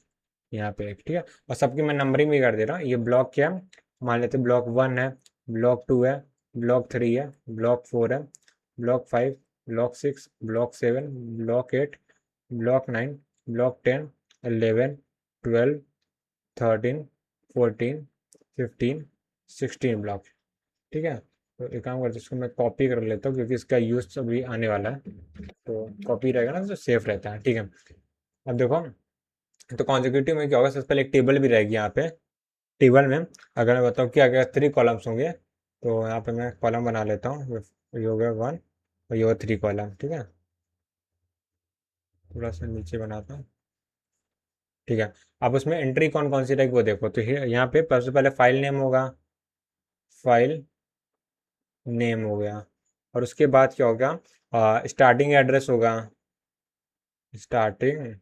यहाँ पे एक। ठीक है, और सबकी मैं नंबरिंग भी कर दे रहा हूँ। ये ब्लॉक क्या है, मान लेते हैं ब्लॉक 1 है, ब्लॉक 2 है, ब्लॉक 3 है, ब्लॉक 4 है, block 5, block 6, block 7, block 8, block 9, block 10, 11, 12, 13, 14, 15, 16 block. ठीक है, तो एक काम करते हैं, इसको मैं कॉपी कर लेता हूँ क्योंकि इसका यूज अभी आने वाला है। तो कॉपी रहेगा ना तो सेफ रहता है। ठीक है, अब देखो, तो कॉन्जिक्यूटिव में क्या होगा, सबसे पहले एक टेबल भी रहेगी यहाँ पे। टेबल में अगर मैं बताऊँ कि अगर 3 कॉलम्स होंगे, तो यहाँ पे मैं कॉलम बना लेता हूँ, ये हो गया 1 और ये होगा 3 कॉलम। ठीक है, थोड़ा सा नीचे बनाता हूँ। ठीक है, अब उसमें एंट्री कौन कौन सी रहेगी वो देखो। तो यहाँ पे सबसे पहले फाइल नेम होगा, फाइल नेम हो गया, और उसके बाद क्या होगा, स्टार्टिंग एड्रेस होगा, स्टार्टिंग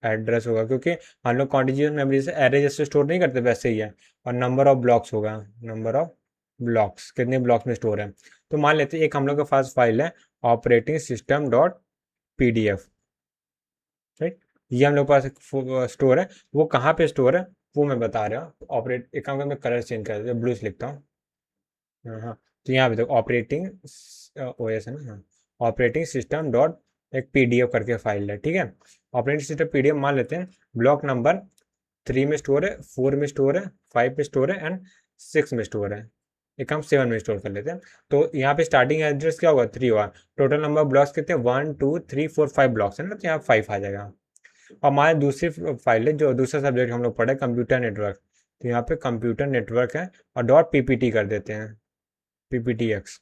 एड्रेस होगा, क्योंकि हम लोग कॉन्टिन्यूस मेमोरी से एरे जैसे स्टोर नहीं करते वैसे ही है। और नंबर ऑफ ब्लॉक्स होगा, नंबर ऑफ ब्लॉक्स कितने ब्लॉक्स में स्टोर है। तो मान लेते हैं एक हम लोग के पास फाइल है operating system dot PDF, right, ये हम लोग के पास एक स्टोर है। वो कहाँ पे स्टोर है वो मैं बता रहा हूँ। ऑपरेट एक काम मैं कलर चेंज कर देता हूँ, ब्लू से लिखता हूँ। हाँ हाँ, तो यहाँ पे देखो ऑपरेटिंग OS है ना, हाँ, ऑपरेटिंग सिस्टम डॉट एक PDF करके फाइल है। ठीक है, ऑपरेटिंग सिस्टम PDF मान लेते हैं, ब्लॉक नंबर 3 में स्टोर है, 4 में स्टोर है, 5 में स्टोर है एंड 6 में स्टोर है। एक हम 7 में स्टोर कर लेते हैं। तो यहाँ पे स्टार्टिंग एड्रेस क्या होगा, 3 होगा। टोटल नंबर ब्लॉक्स कितने, 1 2 3 4 5 ब्लॉक्स है ना, तो यहाँ 5 आ जाएगा। और हमारे दूसरी फाइल है, जो दूसरा सब्जेक्ट हम लोग पढ़े कंप्यूटर नेटवर्क, तो यहाँ पे कंप्यूटर नेटवर्क है और डॉट PPT कर देते हैं, PPTX।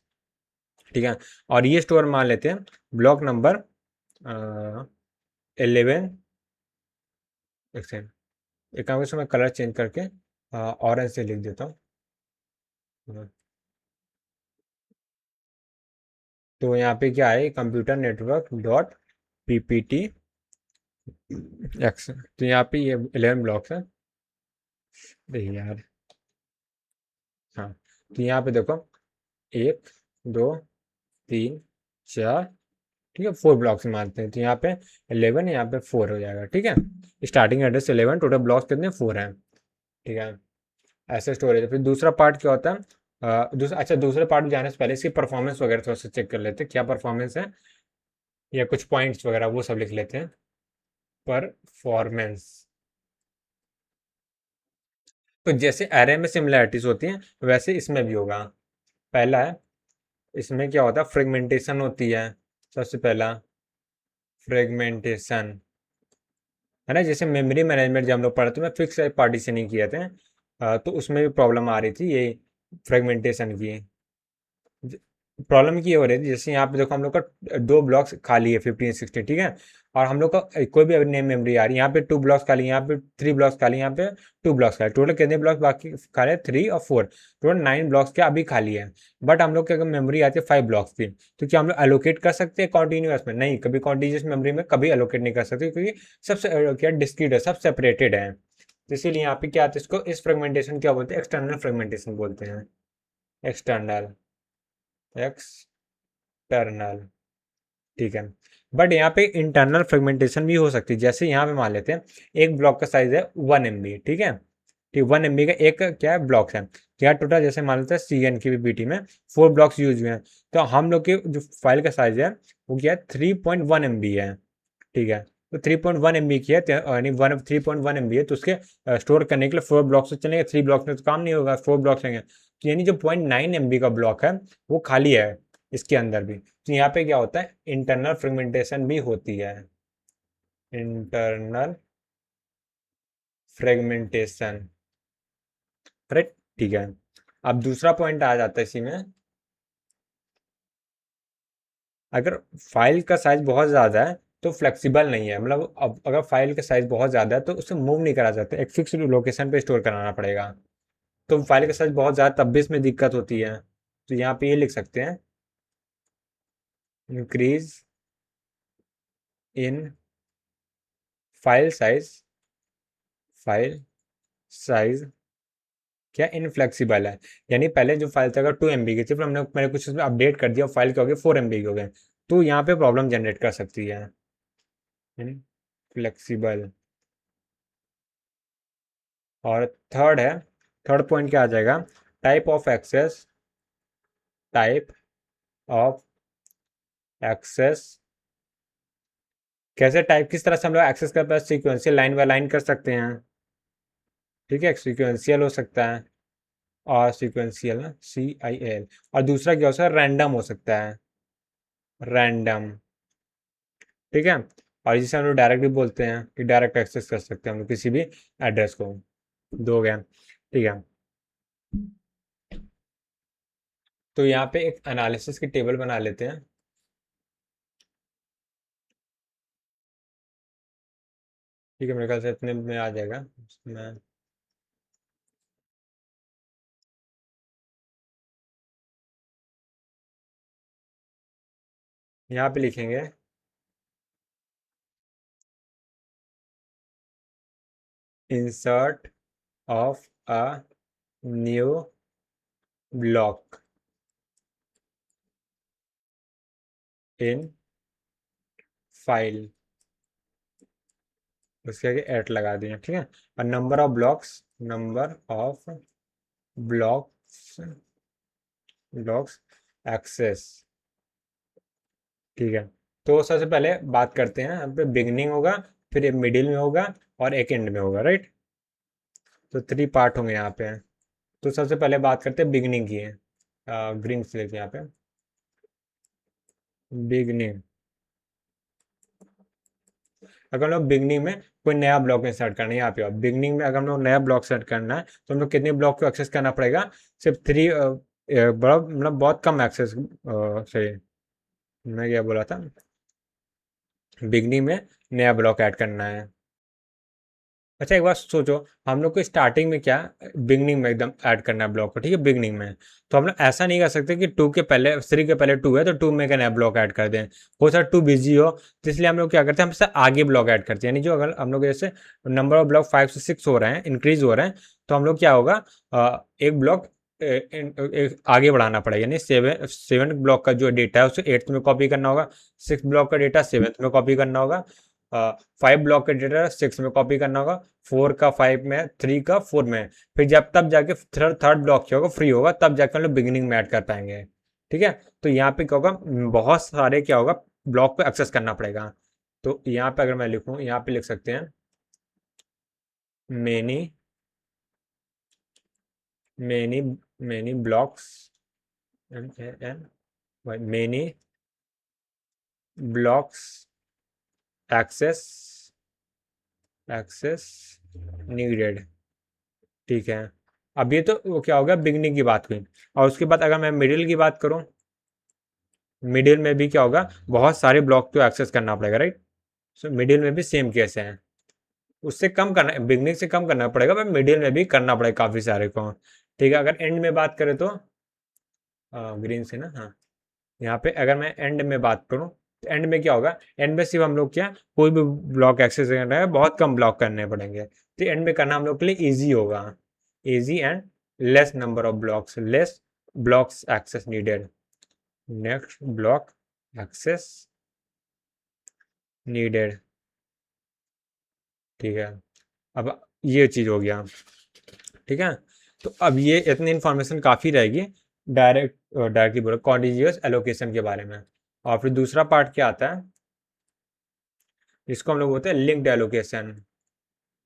ठीक है, और ये स्टोर मान लेते हैं ब्लॉक नंबर 11। एक सेकेंड, एक काम मैं कलर चेंज करके ऑरेंज से लिख देता हूँ। तो यहाँ पे क्या है, कंप्यूटर नेटवर्क डॉट PPTX। तो यहाँ पे ये 11 ब्लॉक्स है। देखिए यार, हाँ, तो यहाँ पे देखो 1 2 3 4, ठीक है, 4 ब्लॉक्स मानते हैं। तो यहाँ पे 11, यहाँ पे 4 हो जाएगा। ठीक है, स्टार्टिंग एड्रेस 11, टोटल ब्लॉक्स कितने 4 हैं। ठीक है, ऐसे स्टोरेज है। फिर दूसरा पार्ट क्या होता है, दूसरा, अच्छा दूसरे पार्ट जाने से पहले इसकी परफॉर्मेंस वगैरह थोड़ा सा चेक कर लेते हैं, क्या परफॉर्मेंस है। या कुछ पॉइंट्स वगैरह वो सब लिख लेते हैं। परफॉर्मेंस। तो जैसे एरे में सिमिलैरिटीज होती हैं वैसे इसमें भी होगा। पहला है, इसमें क्या होता है, फ्रेगमेंटेशन होती है। सबसे पहला फ्रेगमेंटेशन है ना, जैसे मेमोरी मैनेजमेंट जब हम लोग पढ़ते हैं फिक्स पार्टीशनिंग किए थे, तो उसमें भी प्रॉब्लम आ रही थी ये फ्रेगमेंटेशन की। प्रॉब्लम की ये हो रही थी, जैसे यहाँ पे देखो हम लोग का दो ब्लॉक्स खाली है 15 16, ठीक है। और हम लोग का कोई भी नेम मेमोरी आ रही है, यहाँ पे 2 ब्लॉक्स खाली, यहाँ पे 3 ब्लॉक्स खाली, यहाँ पे 2 ब्लॉक्स खाली, टोटल कितने ब्लॉक्स बाकी खाली है, 3 और 4, टोटल 9 ब्लॉक्स क्या अभी खाली है। बट हम लोग की अगर मेमोरी आती है 5 ब्लॉक्स की, तो क्या हम लोग एलोकेट कर सकते हैं कॉन्टिन्यूस में? नहीं, कभी कॉन्टिन्यूस मेमोरी में कभी एलोकेट नहीं कर सकते, क्योंकि सबसे क्या डिस्क्रीट है, सब सेपरेटेड है। तो इसीलिए यहाँ पे क्या आता है, इसको इस फ्रेगमेंटेशन क्या बोलते हैं, एक्सटर्नल फ्रेगमेंटेशन बोलते हैं। एक्सटर्नल, एक्सटर्नल, ठीक है। बट यहाँ पे इंटरनल फ्रेगमेंटेशन भी हो सकती है, जैसे यहाँ पे मान लेते हैं एक ब्लॉक का साइज है 1 MB, ठीक है। ठीक, 1 MB का एक क्या है, ब्लॉक है। यहाँ टोटल जैसे मान लेते हैं CN की बीटी में 4 ब्लॉक्स यूज हुए हैं, तो हम लोग के जो फाइल का साइज है वो क्या है, 3.1 MB है, ठीक है। तो 3.1 MB की है, यानी 3.1 MB है, तो उसके स्टोर करने के लिए 4 ब्लॉक्स तो चलेंगे, 3 ब्लॉक्स में तो काम नहीं होगा, 4 ब्लॉक्स लेंगे, तो यानी जो 0.9 MB का ब्लॉक है वो खाली है इसके अंदर भी। तो यहाँ पे क्या होता है, इंटरनल फ्रेगमेंटेशन भी होती है। इंटरनल फ्रेगमेंटेशन, करेक्ट, ठीक है। अब दूसरा पॉइंट आ जाता है इसी में, अगर फाइल का साइज बहुत ज़्यादा है तो फ्लेक्सिबल नहीं है, मतलब अब अगर फाइल का साइज बहुत ज़्यादा है तो उसे मूव नहीं करा सकते, एक फिक्स लोकेशन पे स्टोर कराना पड़ेगा। तो फाइल का साइज बहुत ज़्यादा तब भी इसमें दिक्कत होती है, तो यहाँ पे ये लिख सकते हैं, increase in file size, file size क्या इनफ्लेक्सिबल है, यानी पहले जो फाइल था अगर 2 MB की थी, फिर हमने मैंने कुछ उसमें अपडेट कर दिया, फाइल क्या हो गया 4 MB की हो गए, तो यहाँ पे प्रॉब्लम जनरेट कर सकती है। फ्लेक्सिबल। और थर्ड है, थर्ड पॉइंट क्या आ जाएगा, type of access, type of access, कैसे टाइप, किस तरह से हम लोग एक्सेस कर पाए, सीक्वेंशियल लाइन बाय लाइन कर सकते हैं, ठीक है, सीक्वेंशियल हो सकता है, और सीक्वेंशियल ना CIL, और दूसरा क्या हो सकता है, रैंडम हो सकता है, रैंडम, ठीक है। और जिसे हम लोग डायरेक्ट भी बोलते हैं कि डायरेक्ट एक्सेस कर सकते हैं हम लोग किसी भी एड्रेस को, दो गए, ठीक है। तो यहाँ पे एक एनालिसिस की टेबल बना लेते हैं, ठीक है, मेरे ख्याल से इतने में आ जाएगा उसमें। यहाँ पे लिखेंगे insert of a new block in file, उसके आगे एट लगा दिए, ठीक है। और number of blocks, number of blocks, blocks access, ठीक है। तो सबसे पहले बात करते हैं, यहाँ पे बिगनिंग होगा, फिर एक मिडिल में होगा और एक एंड में होगा, राइट। तो 3 पार्ट होंगे यहाँ पे। तो सबसे पहले बात करते हैं बिगनिंग की, है ग्रीन से लेते हैं यहाँ पे, बिगनिंग। अगर हम लोग बिगनिंग में कोई नया ब्लॉक इंसर्ट करना है, यहाँ पे बिगनिंग में अगर हम लोग नया ब्लॉक सेट करना है तो हम लोग कितने ब्लॉक को एक्सेस करना पड़ेगा, सिर्फ 3, बड़ा मतलब बहुत कम एक्सेस, सही, मैं क्या बोला था, बिगनिंग में नया ब्लॉक ऐड करना है। अच्छा एक बात सोचो, हम लोग को स्टार्टिंग में क्या, बिगनिंग में एकदम ऐड करना है ब्लॉक को, ठीक है, बिगनिंग में। तो हम लोग ऐसा नहीं कर सकते कि 2 के पहले, 3 के पहले 2 है तो 2 में का नया ब्लॉक ऐड कर दें, हो सकता है 2 बिजी हो, तो इसलिए हम लोग क्या करते हैं, हमसे आगे ब्लॉक ऐड करते हैं, यानी जो अगर हम लोग जैसे नंबर ऑफ ब्लॉक 5 से 6 हो रहे हैं, इंक्रीज हो रहे हैं, तो हम लोग क्या होगा, एक ब्लॉक आगे बढ़ाना पड़ेगा, यानी 7 ब्लॉक का जो डेटा है उसे 8th में कॉपी करना होगा, 6 ब्लॉक का डेटा 7th में कॉपी करना होगा, 5 ब्लॉक का डेटा 6 में कॉपी करना होगा, 4 का 5 में, 3 का 4 में, फिर जब तब जाके थर्ड ब्लॉक क्या होगा, फ्री होगा, तब जाकर हम लोग बिगिनिंग में ऐड कर पाएंगे, ठीक है। तो यहाँ पे क्या होगा, बहुत सारे क्या होगा, ब्लॉक को एक्सेस करना पड़ेगा। तो यहाँ पे अगर मैं लिखूँ, यहाँ पे लिख सकते हैं many many many blocks, many blocks access access needed. ठीक है, अब ये तो वो क्या होगा, बिगनिंग की बात हुई। और उसके बाद अगर मैं मिडिल की बात करूं, मिडिल में भी क्या होगा, बहुत सारे ब्लॉक को एक्सेस करना पड़ेगा, राइट। सो मिडिल में भी सेम केस है, उससे कम करना, बिगनिंग से कम करना पड़ेगा, पर मिडिल में भी करना पड़ेगा काफ़ी सारे को। ठीक है, अगर एंड में बात करें तो ग्रीन से ना, हाँ, यहाँ पे अगर मैं एंड में बात करूँ तो एंड में क्या होगा, एंड में सिर्फ हम लोग क्या, कोई भी ब्लॉक एक्सेस करना है, बहुत कम ब्लॉक करने पड़ेंगे, तो एंड में करना हम लोग के लिए ईजी होगा, easy and less number of blocks, less blocks access needed, next block access needed. ठीक है, अब ये चीज़ हो गया। ठीक है, तो अब ये इतनी इन्फॉर्मेशन काफ़ी रहेगी डायरेक्टली बोलो कॉन्टिजियस एलोकेशन के बारे में। और फिर दूसरा पार्ट क्या आता है, इसको हम लोग बोलते हैं लिंक्ड एलोकेशन।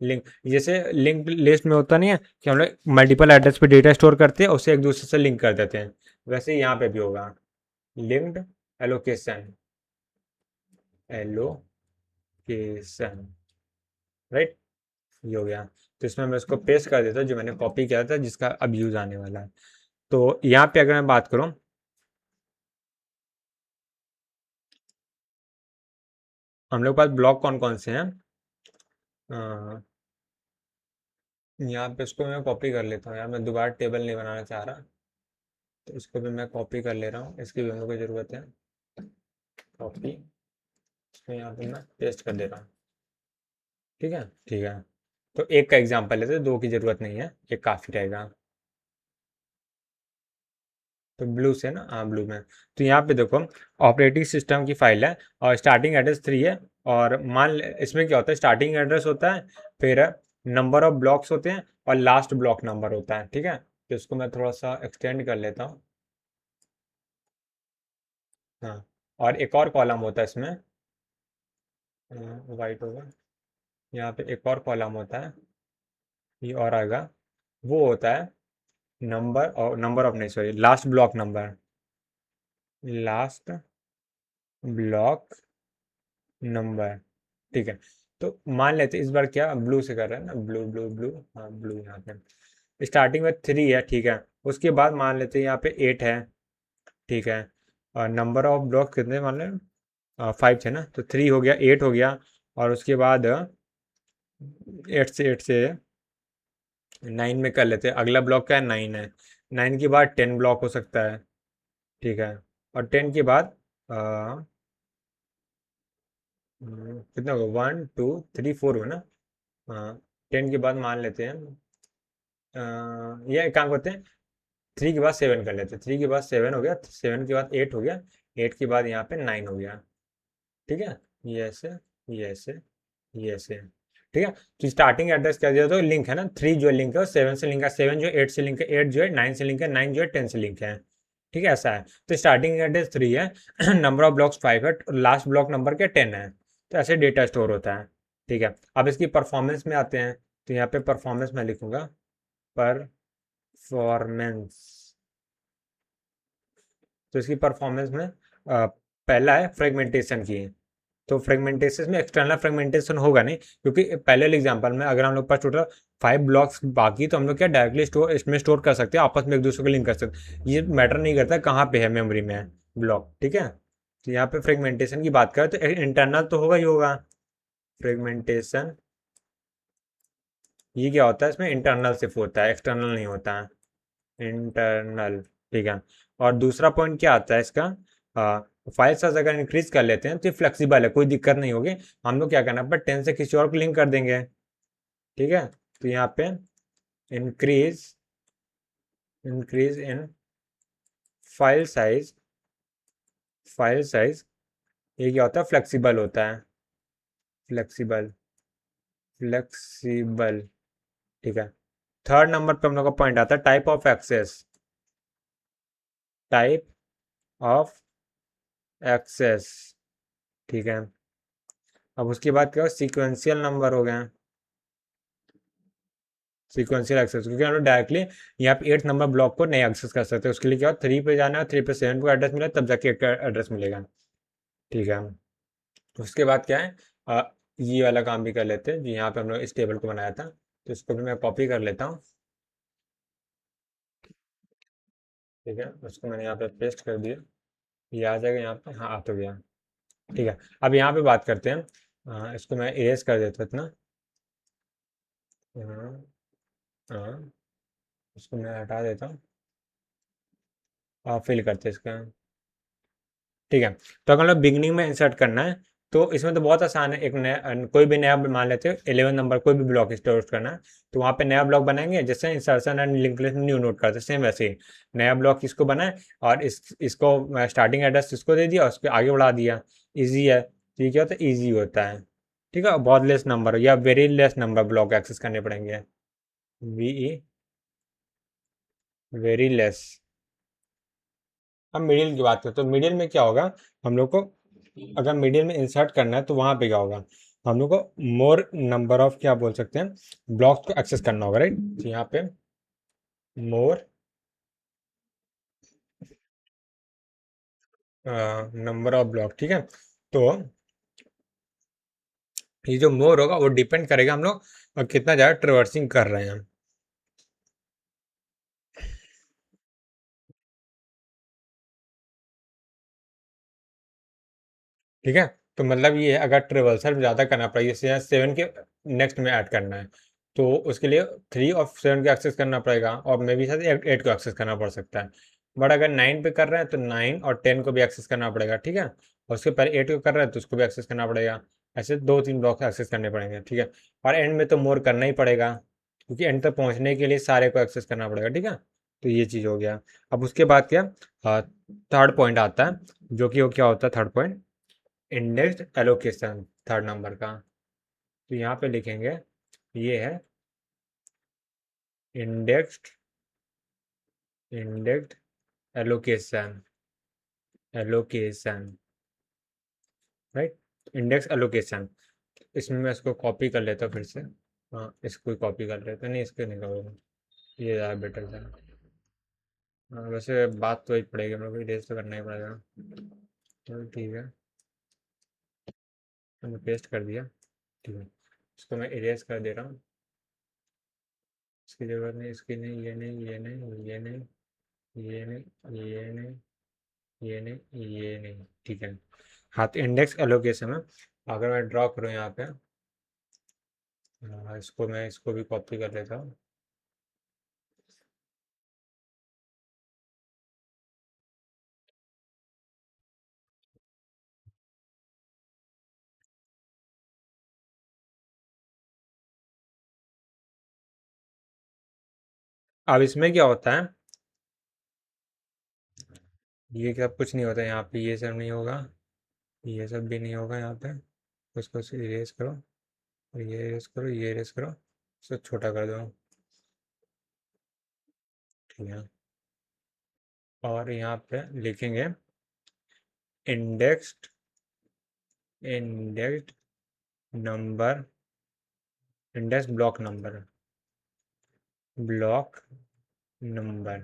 लिंक, जैसे लिंक्ड लिस्ट में होता नहीं है कि हम लोग मल्टीपल एड्रेस पे डेटा स्टोर करते हैं, उसे एक दूसरे से लिंक कर देते हैं, वैसे यहाँ पे भी होगा लिंक्ड एलोकेशन, एलोकेशन, राइट। ये हो गया, तो इसमें मैं इसको पेस्ट कर देता हूँ जो मैंने कॉपी किया था, जिसका अब यूज़ आने वाला है। तो यहाँ पे अगर मैं बात करूँ, हम लोग के पास ब्लॉक कौन कौन से हैं, यहाँ पे इसको मैं कॉपी कर लेता हूँ यार, मैं दोबारा टेबल नहीं बनाना चाह रहा, तो इसको भी मैं कॉपी कर ले रहा हूँ, इसकी भी हम लोग को ज़रूरत है, कॉपी, इसको यहाँ पे मैं पेस्ट कर दे रहा हूँ। ठीक है, ठीक है, तो एक का एग्जांपल लेते हैं, दो की ज़रूरत नहीं है, एक काफ़ी रहेगा। तो ब्लू से ना, हाँ ब्लू में, तो यहाँ पे देखो ऑपरेटिंग सिस्टम की फाइल है और स्टार्टिंग एड्रेस 3 है, और इसमें क्या होता है, स्टार्टिंग एड्रेस होता है, फिर नंबर ऑफ ब्लॉक्स होते हैं और लास्ट ब्लॉक नंबर होता है। ठीक है, तो इसको मैं थोड़ा सा एक्सटेंड कर लेता हूँ। हाँ, और एक और कॉलम होता है इसमें, वाइट होगा, यहाँ पे एक और कॉलम होता है, ये और आएगा, वो होता है नंबर ऑफ नहीं, sorry, last block number, last block number. ठीक है, तो मान लेते इस बार क्या ब्लू से कर रहे हैं ना, ब्लू ब्लू ब्लू, हाँ ब्लू यहाँ पे स्टार्टिंग में 3 है। ठीक है, उसके बाद मान लेते हैं यहाँ पे 8 है। ठीक है, और नंबर ऑफ ब्लॉक कितने मान लें, 5 थे ना, तो 3 हो गया, 8 हो गया, और उसके बाद 8 से 9 में कर लेते हैं, अगला ब्लॉक क्या है, 9 है, 9 के बाद 10 ब्लॉक हो सकता है। ठीक है, और 10 के बाद कितना होगा, 1 2 3 4 हुआ ना, हाँ, 10 के बाद मान लेते हैं, ये एक काम करते हैं, 3 के बाद 7 कर लेते हैं, 3 के बाद 7 हो गया, 7 के बाद 8 हो गया, 8 के बाद यहाँ पे 9 हो गया। ठीक है, ये ऐसे, ये ऐसे, ये ऐसे। ठीक है, तो स्टार्टिंग एड्रेस क्या दिया, तो लिंक है ना, 3 जो लिंक है वो 7 से लिंक है, 7 जो 8 से लिंक है, 8 जो है 9 से लिंक है, 9 जो है 10 से लिंक है। ठीक है, ऐसा है, तो स्टार्टिंग एड्रेस 3 है, नंबर ऑफ ब्लॉक्स 5 है, लास्ट ब्लॉक नंबर क्या 10 है, तो ऐसे डेटा स्टोर होता है। ठीक है, अब इसकी परफॉर्मेंस में आते हैं, तो यहाँ पे परफॉर्मेंस में लिखूंगा, परफॉर्मेंस, तो इसकी परफॉर्मेंस में पहला है फ्रेगमेंटेशन की, तो फ्रेगमेंटेशन में एक्सटर्नल फ्रेगमेंटेशन होगा नहीं, क्योंकि पहले वाले एग्जांपल में अगर हम लोग पास टोटल 5 ब्लॉक्स बाकी, तो हम लोग क्या डायरेक्टली स्टोर इसमें स्टोर कर सकते हैं, आपस में एक दूसरे को लिंक कर सकते हैं, ये मैटर नहीं करता कहाँ पे है मेमोरी में ब्लॉक। ठीक है, तो यहाँ पे फ्रेगमेंटेशन की बात करें तो इंटरनल तो होगा ही होगा, फ्रेगमेंटेशन ये क्या होता है, इसमें इंटरनल सिर्फ होता है, एक्सटर्नल नहीं होता है, इंटरनल। ठीक है, और दूसरा पॉइंट क्या आता है इसका, फाइल साइज अगर इंक्रीज कर लेते हैं तो फ्लेक्सिबल है, कोई दिक्कत नहीं होगी, हम लोग क्या करना पर 10 से किसी और को लिंक कर देंगे। ठीक है, तो यहाँ पे increase increase in file size, file size ये क्या होता है, फ्लेक्सिबल होता है, फ्लेक्सिबल, फ्लेक्सिबल। ठीक है, थर्ड नंबर पे हम लोग का पॉइंट आता है type of access, type of access. ठीक है। अब उसके बाद क्या हो, सीक्वेंशियल नंबर हो गए, सीक्वेंशियल एक्सेस, क्योंकि हम लोग डायरेक्टली यहाँ पे 8 नंबर ब्लॉक को नहीं एक्सेस कर सकते। उसके लिए क्या हो, 3 पे जाना है, 3 पे 7 को एड्रेस मिला तब जाके 8 का एड्रेस मिलेगा। ठीक है। उसके बाद क्या है, ये वाला काम भी कर लेते हैं, जी यहाँ पे हम लोग इस टेबल को बनाया था, तो इसको भी मैं कॉपी कर लेता हूँ। ठीक है, उसको मैंने यहाँ पे पेस्ट कर दिया, ये आ जाएगा यहाँ पे, हाँ आ तो गया। ठीक है, अब यहाँ पे बात करते हैं, इसको मैं इरेज कर देता हूँ इतना, हाँ, हाँ, इसको मैं हटा देता हूँ और फिल करते हैं इसका। ठीक है, तो अगर मतलब बिगनिंग में इंसर्ट करना है तो इसमें तो बहुत आसान है, एक नया कोई भी नया मान लेते हो 11 नंबर कोई भी ब्लॉक स्टोर करना है, तो वहाँ पे नया ब्लॉक बनाएंगे, जैसे insertion and link list new note करते हैं सेम वैसे ही नया ब्लॉक इसको बनाए, और इसको स्टार्टिंग एड्रेस इसको दे दिया, उसके आगे बढ़ा दिया, ईजी है। तो ये क्या होता है, ईजी होता है। ठीक है, बहुत लेस नंबर या very less number block access करने पड़ेंगे, वी ई वेरी लेस। अब मिडिल की बात करें तो मिडिल में क्या होगा, हम लोग को अगर मिडिल में इंसर्ट करना है तो वहां पे क्या होगा, हम लोग को मोर नंबर ऑफ क्या बोल सकते हैं ब्लॉक्स को एक्सेस करना होगा, राइट। तो यहाँ पे मोर नंबर ऑफ ब्लॉक, ठीक है। तो ये जो मोर होगा वो डिपेंड करेगा हम लोग कितना ज़्यादा ट्रेवर्सिंग कर रहे हैं। ठीक है, तो मतलब ये है अगर ट्रेवर्सल ज़्यादा करना पड़े, जैसे यहाँ 7 के नेक्स्ट में ऐड करना है, तो उसके लिए 3 और 7 को एक्सेस करना पड़ेगा, और मे भी शायद 8 को एक्सेस करना पड़ सकता है। बट अगर 9 पे कर रहे हैं तो 9 और 10 को भी एक्सेस करना पड़ेगा, ठीक है। और उसके पहले 8 को कर रहे हैं तो उसको भी एक्सेस करना पड़ेगा। ऐसे 2-3 ब्लॉक एक्सेस करने पड़ेंगे, ठीक है। और एंड में तो मोर करना ही पड़ेगा, क्योंकि एंड तक पहुँचने के लिए सारे को एक्सेस करना पड़ेगा, ठीक है। तो ये चीज़ हो गया। अब उसके बाद क्या, थर्ड पॉइंट आता है, जो कि वो क्या होता है third point, indexed allocation third number का। तो यहाँ पे लिखेंगे, ये है indexed indexed allocation, allocation, right, index allocation. इसमें मैं इसको कॉपी कर लेता हूँ फिर से, हाँ इसको कॉपी कर लेते हैं, नहीं इसको नहीं करूँगा, ये ज़्यादा बेटर था। हाँ, वैसे बात तो ही पड़ेगी, मेरे को इरेज तो करना ही पड़ेगा। चलो ठीक है, मैंने पेस्ट कर दिया। ठीक है, इसको मैं इरेज कर दे रहा हूँ, इसकी ज़रूरत नहीं, इसकी नहीं, ये नहीं, ये नहीं, ये नहीं, ये नहीं, ये नहीं, ये नहीं, ये नहीं, ठीक है। हाँ, तो इंडेक्स एलोकेशन में अगर मैं ड्रॉ करूँ यहाँ पे, इसको मैं इसको भी कॉपी कर लेता हूँ। अब इसमें क्या होता है, ये सब कुछ नहीं होता यहाँ पे, ये सब नहीं होगा, ये सब भी नहीं होगा यहाँ पे। उसको इरेज करो, और ये इरेज करो, ये इरेज करो, इसको छोटा कर दो, ठीक है। और यहाँ पे लिखेंगे indexed indexed number, index block number, block number,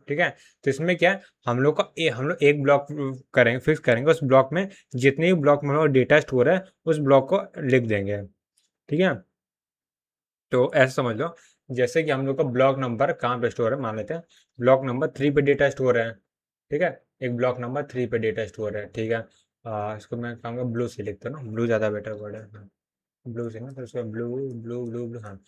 ठीक है। तो इसमें क्या है, हम लोग एक ब्लॉक करेंगे, फिक्स करेंगे, उस ब्लॉक में जितने भी ब्लॉक में हम लोग डेटा स्टोर है उस ब्लॉक को लिख देंगे, ठीक है। तो ऐसा समझ लो, जैसे कि हम लोग का ब्लॉक नंबर कहाँ पे स्टोर है, मान लेते हैं ब्लॉक नंबर 3 पे डेटा स्टोर है, ठीक है। एक ब्लॉक नंबर 3 पे डेटा स्टोर है, ठीक है। इसको मैं कहूँगा ब्लू से लिखता हूँ ना, ब्लू ज़्यादा बेटर वर्ड है, हाँ। ब्लू से ना, तो उसका ब्लू, ब्लू ब्लू ब्लू, हाँ।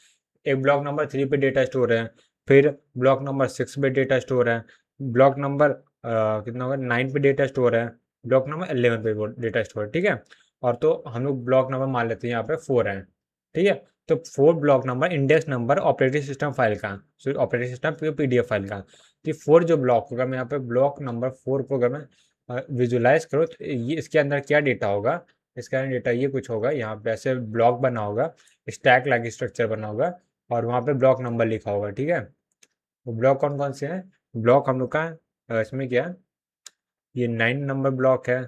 एक ब्लॉक नंबर 3 पे डेटा स्टोर है, फिर ब्लॉक नंबर 6 पे डेटा स्टोर है, ब्लॉक नंबर कितना होगा 9 पे डेटा स्टोर है, ब्लॉक नंबर 11 पे डेटा स्टोर है, ठीक है। और तो हम लोग ब्लॉक नंबर मान लेते हैं यहाँ पे 4 है, ठीक है। तो 4 block number index number operating system file का, ऑपरेटिंग सिस्टम पीडीएफ फाइल का, तो ये 4 जो ब्लॉक होगा, मैं यहाँ पे ब्लॉक नंबर 4 को अगर मैं विजुलाइज करूँ तो ये इसके अंदर क्या डेटा होगा, इसके अंदर डेटा ये कुछ होगा, यहाँ पे ऐसे ब्लॉक बना होगा, स्टैक लाइक स्ट्रक्चर बना होगा, और वहाँ पे ब्लॉक नंबर लिखा होगा, ठीक है। वो ब्लॉक कौन कौन से हैं, ब्लॉक हम लोग का इसमें क्या है, ये 9 नंबर ब्लॉक है,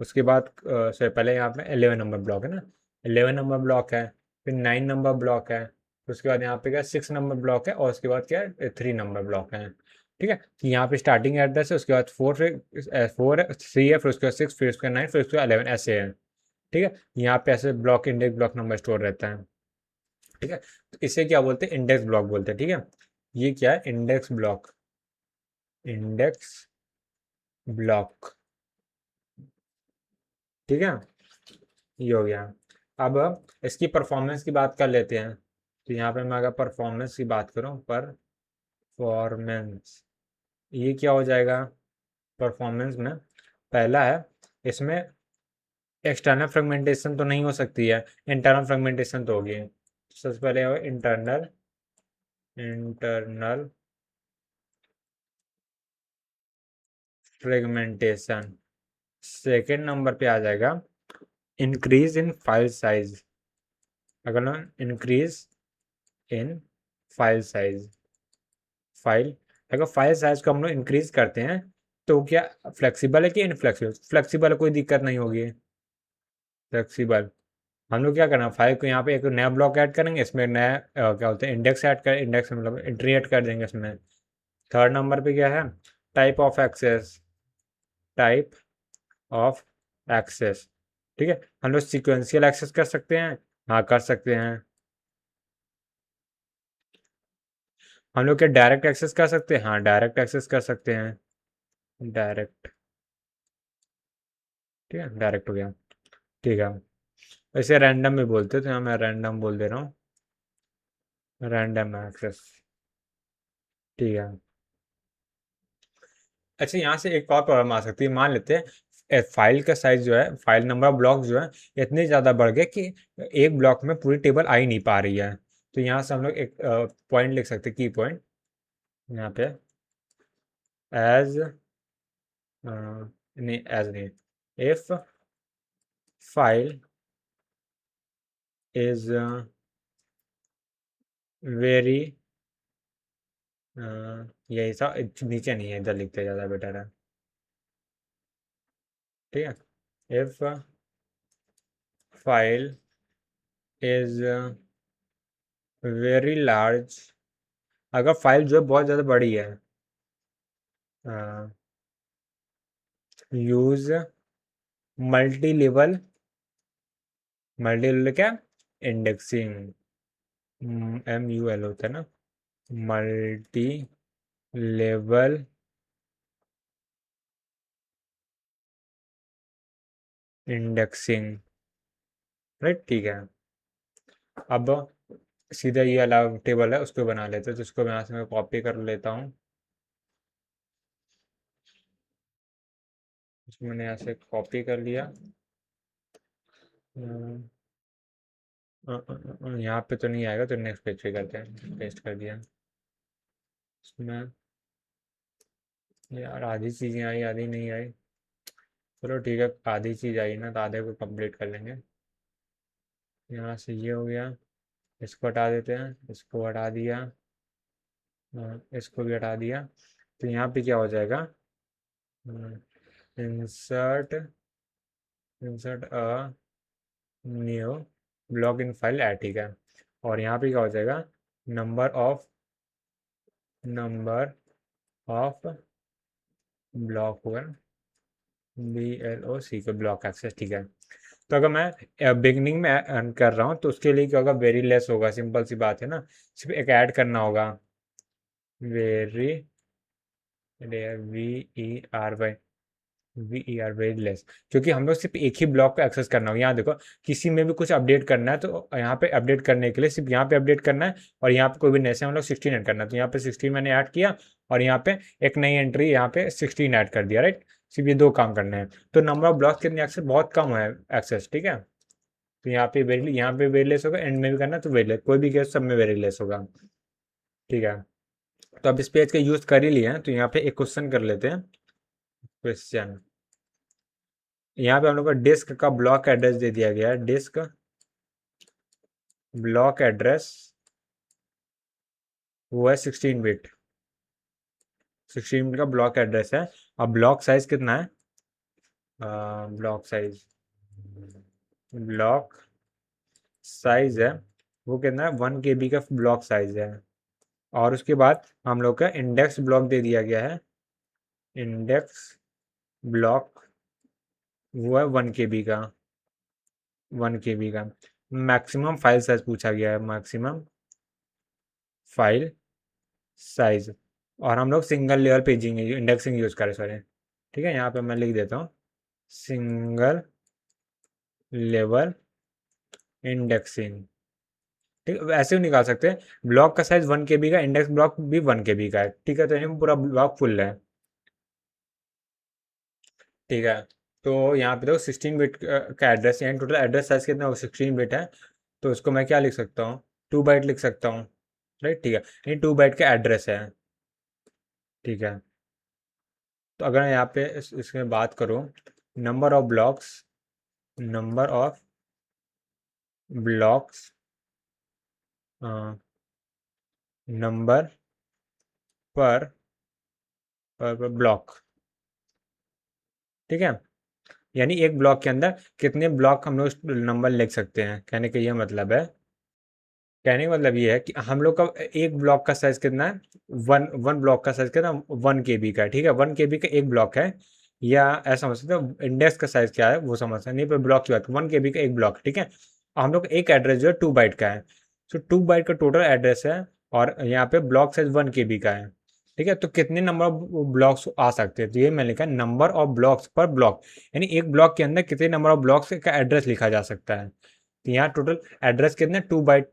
उसके बाद से पहले यहाँ पे 11 नंबर ब्लॉक है ना, 11 नंबर ब्लॉक है, फिर 9 नंबर ब्लॉक है, फिर उसके बाद यहाँ पे क्या 6 नंबर ब्लॉक है, और उसके बाद क्या है 3 नंबर ब्लॉक है। ठीक है, तो यहाँ पे स्टार्टिंग एड्रेस है, उसके बाद 4 है, 3 है, फिर उसके बाद 6, फिर उसके बाद 9, फिर उसके बाद 11 ऐसे है। ठीक है, यहाँ पे ऐसे block index block number store रहता है। ठीक है, तो इसे क्या बोलते हैं, इंडेक्स ब्लॉक बोलते हैं। ठीक है, ये क्या है, इंडेक्स ब्लॉक, इंडेक्स ब्लॉक। ठीक है, ये हो गया। अब इसकी परफॉर्मेंस की बात कर लेते हैं। तो यहाँ पे मैं अगर परफॉर्मेंस की बात करूँ, परफॉर्मेंस, ये क्या हो जाएगा परफॉर्मेंस में, पहला है इसमें एक्सटर्नल फ्रेगमेंटेशन तो नहीं हो सकती है, इंटरनल फ्रेगमेंटेशन तो होगी। सबसे पहले हो internal, internal fragmentation. Second number पे आ जाएगा इंक्रीज इन फाइल साइज। अगर increase in file size, file, अगर फाइल साइज को हम लोग इंक्रीज करते हैं तो क्या फ्लेक्सिबल है कि इनफ्लेक्सिबल, फ्लेक्सिबल है, कोई दिक्कत नहीं होगी, फ्लेक्सिबल। हम लोग क्या करना, फाइल को यहाँ पे एक नया ब्लॉक ऐड करेंगे, इसमें नया क्या बोलते हैं इंडेक्स ऐड कर, इंडेक्स मतलब एंट्री ऐड कर देंगे इसमें। थर्ड नंबर पे क्या है, type of access, type of access. ठीक है, हम लोग सिक्वेंशियल एक्सेस कर सकते हैं, हाँ कर सकते हैं। हम लोग क्या डायरेक्ट एक्सेस कर सकते हैं, हाँ डायरेक्ट एक्सेस कर सकते हैं, डायरेक्ट। ठीक है, डायरेक्ट हो गया। ठीक है, वैसे रैंडम में बोलते थे, मैं रैंडम बोल दे रहा हूँ, रैंडम एक्सेस। ठीक है, अच्छा यहाँ से एक और प्रॉब्लम आ सकती है, मान लेते हैं फाइल का साइज जो है, फाइल नंबर ऑफ ब्लॉक जो है इतने ज़्यादा बढ़ गए कि एक ब्लॉक में पूरी टेबल आ ही नहीं पा रही है। तो यहाँ से हम लोग एक पॉइंट लिख सकते हैं, की पॉइंट यहाँ पे, एज, नहीं एज नहीं, इफ फाइल इज वेरी, यही सा नीचे नहीं है, इधर लिखते ज़्यादा बेटर है। ठीक है, if file is very large, अगर फाइल जो है बहुत ज़्यादा बड़ी है, use multi level, multi level क्या, इंडेक्सिंग, MUL होता है ना, मल्टी लेवल इंडेक्सिंग। राइट, ठीक है। अब सीधा ये वाला टेबल है उसको बना लेते हैं, तो उसको मैं यहाँ से मैं कॉपी कर लेता हूँ, उसको मैंने यहाँ से कॉपी कर लिया। यहाँ पे तो नहीं आएगा, तो नेक्स्ट पेज पे करते हैं, पेस्ट कर दिया इसमें। यार आधी चीज़ें आई, आधी नहीं आई, चलो ठीक है, आधी चीज़ आई ना तो आधे को कंप्लीट कर लेंगे। यहाँ से ये हो गया, इसको हटा देते हैं, इसको हटा दिया, इसको भी हटा दिया। तो यहाँ पे क्या हो जाएगा, insert, insert a new block in file add. ठीक है, और यहाँ पे क्या हो जाएगा, number of, number of block होगा, BLOC के ब्लॉक एक्सेस। ठीक है, तो अगर मैं बिगनिंग में कर रहा हूँ तो उसके लिए क्या होगा, वेरी लेस होगा, सिंपल सी बात है ना, सिर्फ एक ऐड करना होगा, वेरी, VERY, वेरी लेस, क्योंकि हम लोग सिर्फ एक ही ब्लॉक को एक्सेस करना होगा। यहाँ देखो, किसी में भी कुछ अपडेट करना है तो यहाँ पे अपडेट करने के लिए सिर्फ यहाँ पे अपडेट करना है, और यहाँ पे कोई भी नए से हम लोग 16 ऐड करना है, तो यहाँ पे 16 मैंने ऐड किया, और यहाँ पे एक नई एंट्री यहाँ पे 16 ऐड कर दिया। राइट, सिर्फ ये दो काम करने हैं, तो नंबर ऑफ ब्लॉक कितने एक्सेस बहुत कम है एक्सेस। ठीक है, तो यहाँ पे वेरीलेस होगा, एंड में भी करना तो वेरीलेस, कोई भी केस सब में वेरीलेस होगा। ठीक है, तो अब इस पेज का यूज कर ही लिया है, तो यहाँ पे एक क्वेश्चन कर लेते हैं, क्वेश्चन। यहाँ पे हम लोग को डिस्क का ब्लॉक एड्रेस दे दिया गया है, डिस्क ब्लॉक एड्रेस वो है 16 बिट, 16 बिट का ब्लॉक एड्रेस है। अब ब्लॉक साइज कितना है, ब्लॉक साइज, ब्लॉक साइज है वो कितना है, 1 KB का ब्लॉक साइज है। और उसके बाद हम लोग का इंडेक्स ब्लॉक दे दिया गया है, इंडेक्स ब्लॉक वो है 1 KB का, 1 KB का। मैक्सिमम फाइल साइज पूछा गया है, मैक्सिमम फाइल साइज। और हम लोग single layer paging indexing use करें, सॉरी। ठीक है, यहाँ पे मैं लिख देता हूँ सिंगल लेवल इंडेक्सिंग। ठीक है, ऐसे भी निकाल सकते हैं। ब्लॉक का साइज 1 KB का, इंडेक्स ब्लॉक भी 1 KB का है। ठीक है, तो यहाँ पूरा ब्लॉक फुल है। ठीक है, तो यहाँ पे देखो 16 बिट का एड्रेस, यानी टोटल एड्रेस साइज कितना हो, 16 बिट है। तो उसको मैं क्या लिख सकता हूँ, 2 बाइट लिख सकता हूँ। राइट, ठीक है, ये 2 बाइट का एड्रेस है। ठीक है, तो अगर मैं यहाँ पे इसमें बात करूँ, number of blocks, number of blocks, number पर ब्लॉक। ठीक है, यानी एक ब्लॉक के अंदर कितने ब्लॉक हम लोग नंबर लिख सकते हैं, कहने का ये मतलब है। कहने का मतलब ये है कि हम लोग का एक ब्लॉक का साइज कितना है, वन वन ब्लॉक का साइज कितना, 1 KB का है। ठीक है, 1 KB का एक ब्लॉक है। या ऐसा समझ सकते हो इंडेक्स का साइज क्या है वो समझ सकते नहीं, पर ब्लॉक की बात, 1 KB का एक ब्लॉक। ठीक है, और हम लोग का एक एड्रेस जो है 2 बाइट का है। तो 2 बाइट का टोटल एड्रेस है, और यहाँ पे ब्लॉक साइज 1 KB का है। ठीक है, तो कितने नंबर ऑफ ब्लॉक्स आ सकते हैं, तो ये मैं लिखा नंबर ऑफ ब्लॉक्स पर ब्लॉक, यानी एक ब्लॉक के अंदर कितने नंबर ऑफ ब्लॉक्स का एड्रेस लिखा जा सकता है। तो यहाँ टोटल एड्रेस कितना, 2 बाइट,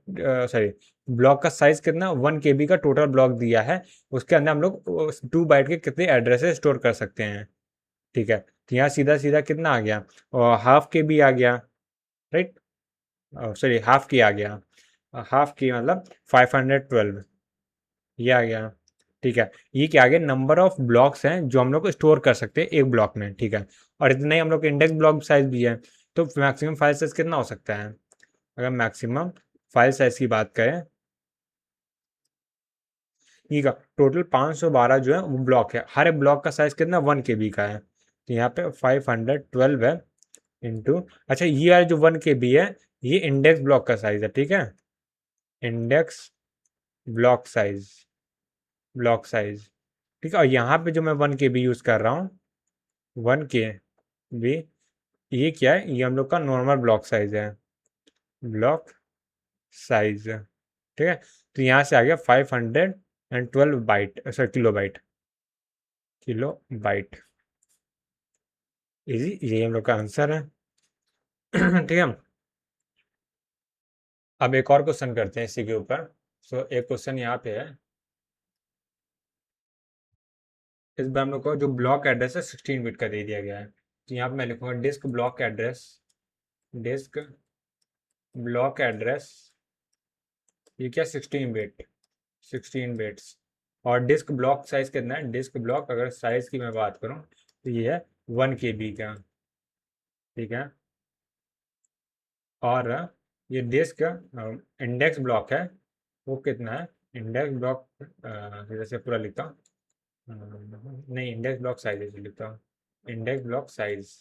सॉरी, ब्लॉक का साइज कितना, 1 KB का टोटल ब्लॉक दिया है। उसके अंदर हम लोग 2 बाइट के कितने एड्रेसेस स्टोर कर सकते हैं। ठीक है, तो यहाँ सीधा सीधा कितना आ गया, और ½ KB आ गया। राइट, सॉरी, हाफ की आ गया, हाफ की मतलब 512, ये आ गया। ठीक है, ये क्या आ गया, नंबर ऑफ ब्लॉक्स हैं जो हम लोग स्टोर कर सकते हैं एक ब्लॉक में। ठीक है, और इतना ही हम लोग इंडेक्स ब्लॉक साइज भी है। तो मैक्सिमम फाइल साइज कितना हो सकता है, अगर मैक्सिमम फाइल साइज की बात करें, ठीक है, टोटल 512 जो है वो ब्लॉक है। हर एक ब्लॉक का साइज कितना, 1 KB का है। तो यहाँ पे 512 है इंटू, अच्छा ये वाला जो 1 KB है, ये इंडेक्स ब्लॉक का साइज है। ठीक है, index block size, block size. ठीक है, और यहाँ पे जो मैं 1 KB यूज कर रहा हूँ, 1 KB, ये क्या है, ये हम लोग का नॉर्मल ब्लॉक साइज है, ब्लॉक साइज। ठीक है, तो यहाँ से आ गया 512 byte, sorry kilobyte, kilobyte. Easy, यही हम लोग का आंसर है। ठीक है, अब एक और क्वेश्चन करते हैं इसी के ऊपर। सो एक क्वेश्चन यहाँ पे है, इस बार हम लोग को जो ब्लॉक एड्रेस है 16 बिट का दे दिया गया है। तो यहाँ पे मैं लिखूंगा disk block address, disk block address, ये क्या, 16 बिट, 16 बिट्स। और डिस्क ब्लॉक साइज कितना है, डिस्क ब्लॉक अगर साइज की मैं बात करूँ तो ये है 1 KB का। ठीक है, और ये डिस्क इंडेक्स ब्लॉक है, वो कितना है, इंडेक्स ब्लॉक, जैसे पूरा लिखता हूँ, नहीं इंडेक्स ब्लॉक साइज ऐसे लिखता हूँ, इंडेक्स ब्लॉक साइज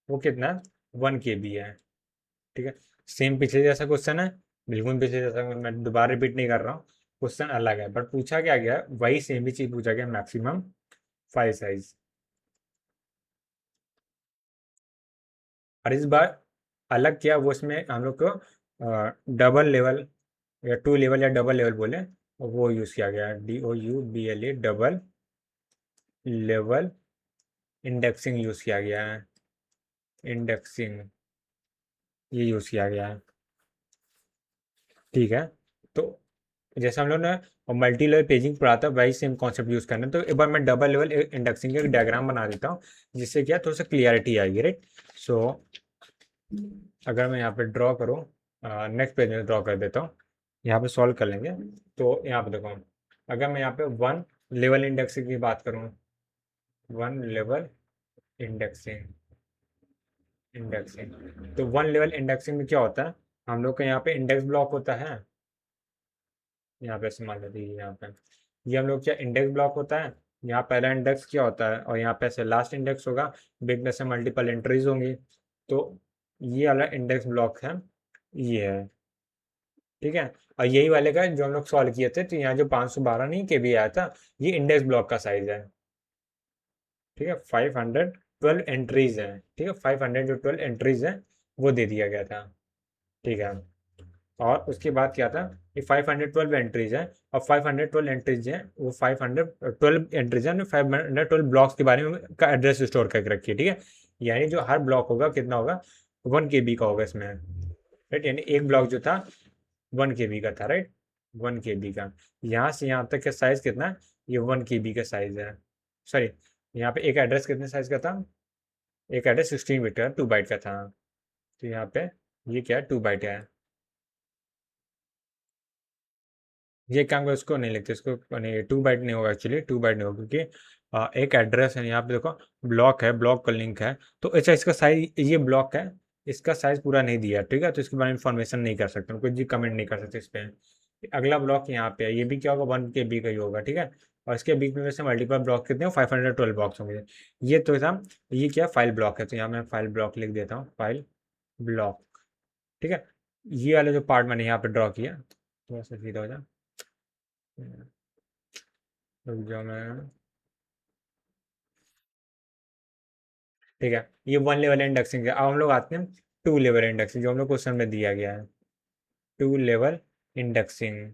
वो कितना है, 1 KB है। ठीक है, सेम पिछले जैसा क्वेश्चन है, बिल्कुल पिछले जैसा, मैं दोबारा रिपीट नहीं कर रहा हूँ, क्वेश्चन अलग है बट पूछा क्या गया है, वही सेम ही चीज पूछा गया, मैक्सिमम फाइल साइज। और इस बार अलग किया वो, इसमें हम लोग को डबल लेवल या 2 लेवल या डबल लेवल बोले, वो यूज़ किया गया, DOUBLE, double level indexing use किया गया है, इंडेक्सिंग ये यूज़ किया गया है। ठीक है, तो जैसे हम लोग ने मल्टी लेवल पेजिंग पढ़ा था, वही सेम कॉन्सेप्ट यूज़ करना है। तो एक बार मैं डबल लेवल इंडेक्सिंग का एक डायग्राम बना देता हूँ, जिससे क्या थोड़ा सा क्लियरिटी आएगी। राइट, सो अगर मैं यहाँ पे ड्रॉ करूँ, नेक्स्ट पेज में ड्रॉ कर देता हूँ, यहाँ पे सॉल्व कर लेंगे। तो यहाँ पे देखो, अगर मैं यहाँ पे 1 लेवल इंडेक्सिंग की बात करूँ, 1 लेवल इंडेक्सिंग, इंडेक्सिंग, तो 1 लेवल इंडेक्सिंग में क्या होता है, हम लोग का यहाँ पे इंडेक्स ब्लॉक होता है, यहाँ पे मान लेते हैं यहाँ पे, ये हम लोग क्या इंडेक्स ब्लॉक होता है। यहाँ पहला इंडेक्स क्या होता है और यहाँ पे ऐसे लास्ट इंडेक्स होगा, बिगनेस से मल्टीपल एंट्रीज होंगी। तो ये वाला इंडेक्स ब्लॉक है, ये है, ठीक है। और यही वाले का जो हम लोग सॉल्व किए थे, तो यहाँ जो 512 नहीं के भी आया था, ये इंडेक्स ब्लॉक का साइज है, ठीक है। 512 एंट्रीज है, ठीक है। 512 एंट्रीज है, वो दे दिया गया था, ठीक है। और उसके बाद क्या था, ये 512 एंट्रीज है, और 512 एंट्रीज है, वो 512 एंट्रीज है, 512 ब्लॉक्स के बारे में का एड्रेस स्टोर करके रखिए, ठीक है। यानी जो हर ब्लॉक होगा कितना होगा, 1 KB का होगा इसमें, राइट। यानी एक ब्लॉक जो था 1 KB का था, राइट, 1 KB का। यहाँ से यहाँ तक का साइज कितना है, ये 1 KB का साइज है। सॉरी, यहाँ पे एक एड्रेस कितने साइज का था, एक एड्रेस 16 बिट का 2 बाइट का था, तो यहाँ पे ये क्या है, 2 बाइट है। ये काम को इसको नहीं लिखते, इसको नहीं, 2 बाइट नहीं होगा, एक्चुअली 2 बाइट नहीं होगा, क्योंकि एक एड्रेस है, यहाँ पे देखो ब्लॉक है, ब्लॉक का लिंक है, तो अच्छा इसका साइज, ये ब्लॉक है, इसका साइज पूरा नहीं दिया, ठीक है, तो इसके बारे में इंफॉर्मेशन नहीं कर सकते, कुछ भी कमेंट नहीं कर सकते इस पे। अगला ब्लॉक यहाँ पे है, ये भी क्या होगा, 1 KB का ही होगा, ठीक है। और इसके बीच में वैसे मल्टीपल ब्लॉक कितने हैं, 512 ब्लॉक्स होंगे। ये तो था, ये क्या फाइल ब्लॉक है, तो यहाँ मैं फाइल ब्लॉक लिख देता हूँ, फाइल ब्लॉक, ठीक है। ये वाला जो पार्ट मैंने यहाँ पे ड्रॉ किया, थोड़ा सा सीधा हो जाए, रुक जाओ मैं, ठीक है। ये 1 लेवल इंडेक्सिंग है। अब हम लोग आते हैं 2 लेवल इंडेक्सिंग, जो हम लोग क्वेश्चन में दिया गया है, 2 लेवल इंडेक्सिंग,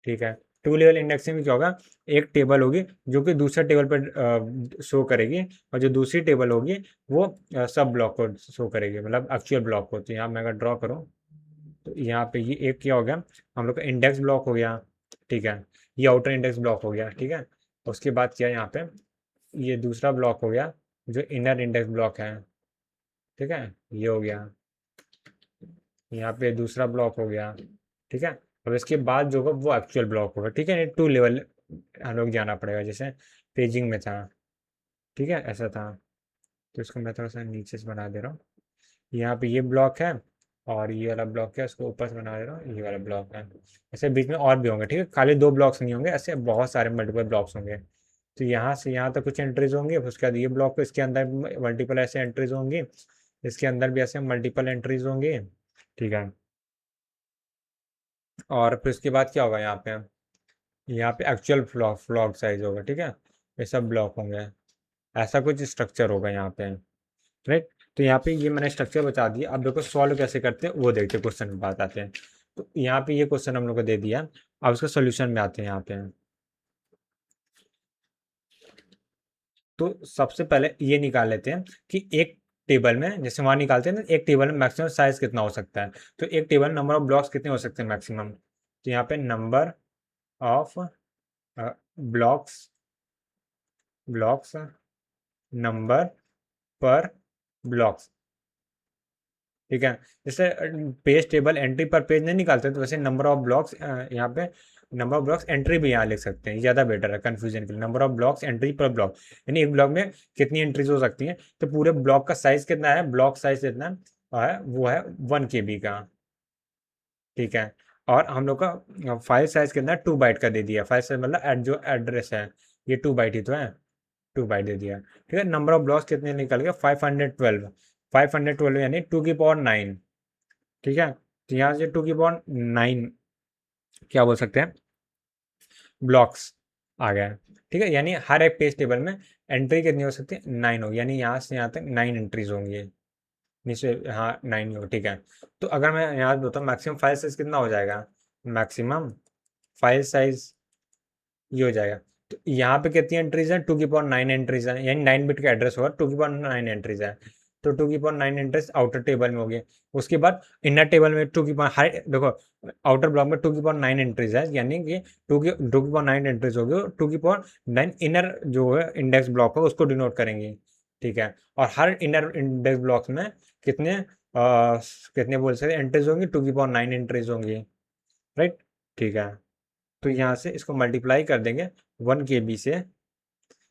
ठीक है। 2 लेवल इंडेक्सिंग में क्या होगा, एक टेबल होगी जो कि दूसरे टेबल पर शो करेगी, और जो दूसरी टेबल होगी वो सब ब्लॉक को शो करेगी, मतलब एक्चुअल ब्लॉक को। तो यहाँ मैं अगर ड्रॉ करूँ, तो यहाँ पे ये एक क्या हो गया, हम लोग का इंडेक्स ब्लॉक हो गया, ठीक है। ये आउटर इंडेक्स ब्लॉक हो गया, ठीक है। उसके बाद क्या है, यहाँ पे ये दूसरा ब्लॉक हो गया, जो इनर इंडेक्स ब्लॉक है, ठीक है, ये हो गया। यहाँ पे दूसरा ब्लॉक हो गया, ठीक है। अब इसके बाद जो होगा वो एक्चुअल ब्लॉक होगा, ठीक है। ये 2 लेवल हम लोग जाना पड़ेगा, जैसे पेजिंग में था, ठीक है, ऐसा था। तो इसको मैं थोड़ा सा नीचे से बना दे रहा हूँ, यहाँ पे ये ब्लॉक है, और ये वाला ब्लॉक है, उसको ऊपर से बना दे रहा हूँ, ये वाला ब्लॉक है। ऐसे बीच में और भी होंगे, ठीक है, खाली 2 ब्लॉक्स नहीं होंगे, ऐसे बहुत सारे मल्टीपल ब्लॉक्स होंगे। तो यहाँ से यहाँ तक कुछ एंट्रीज होंगी, फिर उसके बाद ये ब्लॉक, इसके अंदर मल्टीपल ऐसे एंट्रीज होंगी, इसके अंदर भी ऐसे मल्टीपल एंट्रीज होंगी, ठीक है। और फिर उसके बाद क्या होगा, यहाँ पे एक्चुअल फ्लॉग साइज होगा, ठीक है, ये सब ब्लॉक होंगे, ऐसा कुछ स्ट्रक्चर होगा यहाँ पे, राइट। तो यहाँ पे ये मैंने स्ट्रक्चर बता दिया। अब देखो सॉल्व कैसे करते हैं वो देखते हैं, क्वेश्चन में बात आते हैं। तो यहाँ पे ये क्वेश्चन हम लोग को दे दिया, अब उसका सोल्यूशन में आते हैं यहाँ पे। तो सबसे पहले ये निकाल लेते हैं कि एक टेबल में, जैसे वहाँ निकालते हैं ना, एक टेबल में मैक्सिमम साइज कितना हो सकता है। तो एक टेबल नंबर ऑफ ब्लॉक्स कितने हो सकते हैं मैक्सिमम, तो यहाँ पे number of blocks, blocks number पर ब्लॉक्स, ठीक है। जैसे पेज टेबल एंट्री पर पेज नहीं निकालते, तो वैसे नंबर ऑफ ब्लॉक्स, यहाँ पे नंबर ऑफ ब्लॉक्स एंट्री भी यहाँ लिख सकते हैं, ज़्यादा बेटर है कन्फ्यूजन के लिए। नंबर ऑफ ब्लॉक्स एंट्री पर ब्लॉक, यानी एक ब्लॉक में कितनी एंट्रीज हो सकती हैं, तो पूरे ब्लॉक का साइज कितना है, ब्लॉक साइज कितना है, वो है 1 KB का, ठीक है। और हम लोग का फाइल साइज कितना है, 2 बाइट का दे दिया। फाइल साइज मतलब जो एड्रेस है, ये 2 बाइट ही तो है, 2 बाइट दे दिया, ठीक है। नंबर ऑफ ब्लॉक्स कितने निकल गए, 512, 512 यानी 2 की पावर 9, ठीक है। तो यहाँ से 2 की पावर 9 क्या बोल सकते हैं, ब्लॉक्स आ गया, ठीक है। यानी हर एक पेज टेबल में एंट्री कितनी हो सकती है, 9 होगी, यानी यहाँ से यहाँ तक 9 एंट्रीज होंगी, नीचे, हाँ 9 होगी, ठीक है। तो अगर मैं यहाँ बताऊँ मैक्सिमम फाइल साइज कितना हो जाएगा, मैक्सिमम फाइल साइज ये हो जाएगा। तो यहाँ पे कितनी एंट्रीज हैं, 2 की पावर 9 एंट्रीज हैं, यानी 9 बिट का एड्रेस होगा, 2 की पावर 9 एंट्रीज है। तो 2 की पावर 9 एंट्रीज आउटर टेबल में होगी। उसके बाद इनर टेबल में 2 की पावर, हर देखो आउटर ब्लॉक में 2 की पावर 9 एंट्रीज है, यानी कि 2 की पावर 9 एंट्रीज होगी, 2 की पावर 9 इनर जो है इंडेक्स ब्लॉक है उसको डिनोट करेंगे, ठीक है। और हर इनर इंडेक्स ब्लॉक में कितने कितने बोल सकते एंट्रीज होंगी, 2 की पावर 9 एंट्रीज होंगी, राइट, ठीक है। तो यहाँ से इसको मल्टीप्लाई कर देंगे 1 KB से,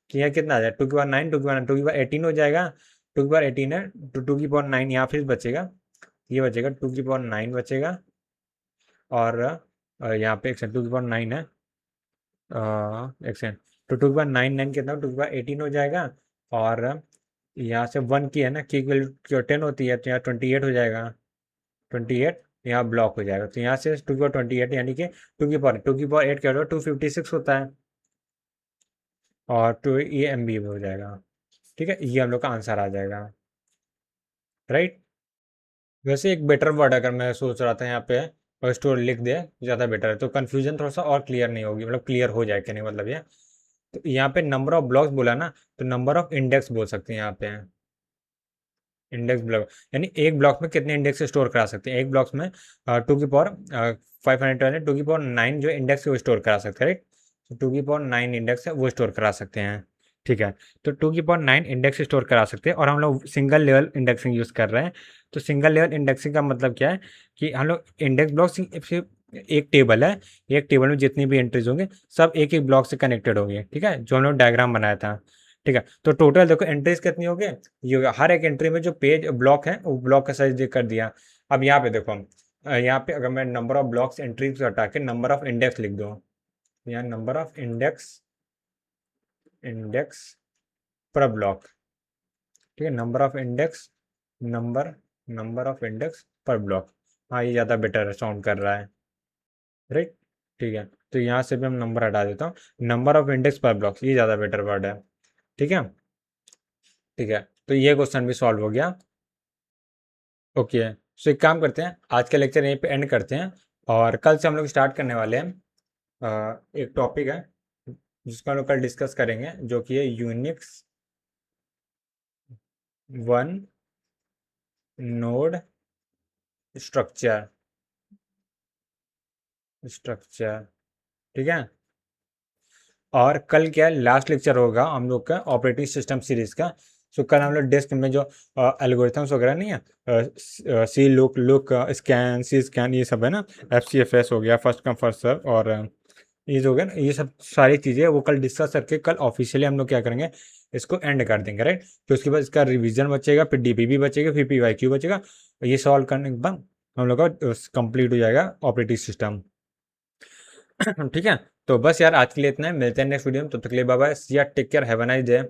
कि यहाँ कितना आ जाए, 2 की पावर 9, 2 की पावर 9, 2 की पावर 18 हो जाएगा। 2 की पावर 18 है, तो 2 की पावर 9 यहाँ फिर बचेगा, ये बचेगा, 2 की पावर 9 बचेगा, और यहाँ पे एक 2 की पावर 9 है, एक सेकेंड। तो 2 की पावर 9 कितना, 2 की पावर 18 हो जाएगा। और यहाँ से 1 की है ना, की वैल्यू 10 होती है, तो यहाँ 28 हो जाएगा। 28 यहाँ ब्लॉक हो जाएगा, तो यहाँ से 2 की पावर 28 यानी कि 2 की पावर 8 क्या होगा, 256 होता है। और तो ये MB हो जाएगा। ठीक है, ये हम लोग का आंसर आ जाएगा, राइट। वैसे एक बेटर वर्ड अगर मैं सोच रहा था यहाँ पे, और स्टोर लिख दे ज़्यादा बेटर है, तो कन्फ्यूजन थोड़ा सा और क्लियर नहीं होगी, मतलब क्लियर हो जाए कि नहीं, मतलब ये। तो यहाँ पे नंबर ऑफ ब्लॉक्स बोला ना, तो नंबर ऑफ इंडेक्स बोल सकते हैं यहाँ पे। इंडेक्स ब्लॉक यानी एक ब्लॉक में कितने इंडेक्स स्टोर करा सकते हैं, एक ब्लॉक में 2 की पावर 512 2 की पावर 9 जो इंडेक्स है वो स्टोर करा सकते हैं, राइट। तो 2 की पावर 9 इंडेक्स है वो स्टोर करा सकते हैं। ठीक है, तो 2 की पावर 9 इंडेक्स स्टोर करा सकते हैं, और हम लोग सिंगल लेवल इंडेक्सिंग यूज़ कर रहे हैं। तो सिंगल लेवल इंडेक्सिंग का मतलब क्या है कि हम लोग इंडेक्स ब्लॉक सिर्फ एक टेबल है, एक टेबल में जितनी भी एंट्रीज होंगे सब एक एक ब्लॉक से कनेक्टेड होंगे, ठीक है, जो हम लोग डायग्राम बनाया था। ठीक है, तो टोटल देखो एंट्रीज कितनी हो गई, ये हो गया। हर एक एंट्री में जो पेज ब्लॉक है वो ब्लॉक का साइज कर दिया। अब यहाँ पे देखो, यहाँ पे अगर मैं नंबर ऑफ ब्लॉक्स एंट्रीज हटा के नंबर ऑफ इंडेक्स लिख दूँ, यहाँ नंबर ऑफ इंडेक्स इंडेक्स पर ब्लॉक। ठीक है, number of index number number of index पर ब्लॉक। हाँ, ये ज़्यादा बेटर साउंड कर रहा है, राइट। ठीक है, तो यहाँ से भी हम नंबर हटा देता हूँ, नंबर ऑफ इंडेक्स पर ब्लॉक, ये ज़्यादा बेटर वर्ड है। ठीक है। ठीक है, तो ये क्वेश्चन भी सॉल्व हो गया। ओके, सो एक काम करते हैं, आज का लेक्चर यहीं पे एंड करते हैं, और कल से हम लोग स्टार्ट करने वाले हैं। एक टॉपिक है जिसको हम लोग कल डिस्कस करेंगे, जो कि है यूनिक्स 1 नोड स्ट्रक्चर। स्ट्रक्चर, ठीक है। और कल क्या है, लास्ट लेक्चर होगा हम लोग का ऑपरेटिंग सिस्टम सीरीज का। सो कल हम लोग डेस्क में जो एल्गोरिथम्स वगैरह नहीं है, सी लुक स्कैन, सी स्कैन, ये सब है ना, FCFS हो गया, फर्स्ट कम फर्स्ट सर्व, और ये जो हो गया ना, ये सब सारी चीज़ें वो कल डिस्कस करके कल ऑफिशियली हम लोग क्या करेंगे, इसको एंड कर देंगे, राइट। फिर उसके बाद इसका रिवीजन बचेगा, फिर DPP बचेगा, फिर PYQ बचेगा। ये सॉल्व करने के बाद हम लोग का कंप्लीट हो जाएगा ऑपरेटिंग सिस्टम। ठीक है, तो बस यार आज के लिए इतना है, मिलते हैं नेक्स्ट वीडियो में, तब तक के लिए bye bye, see ya, take care, have a nice day.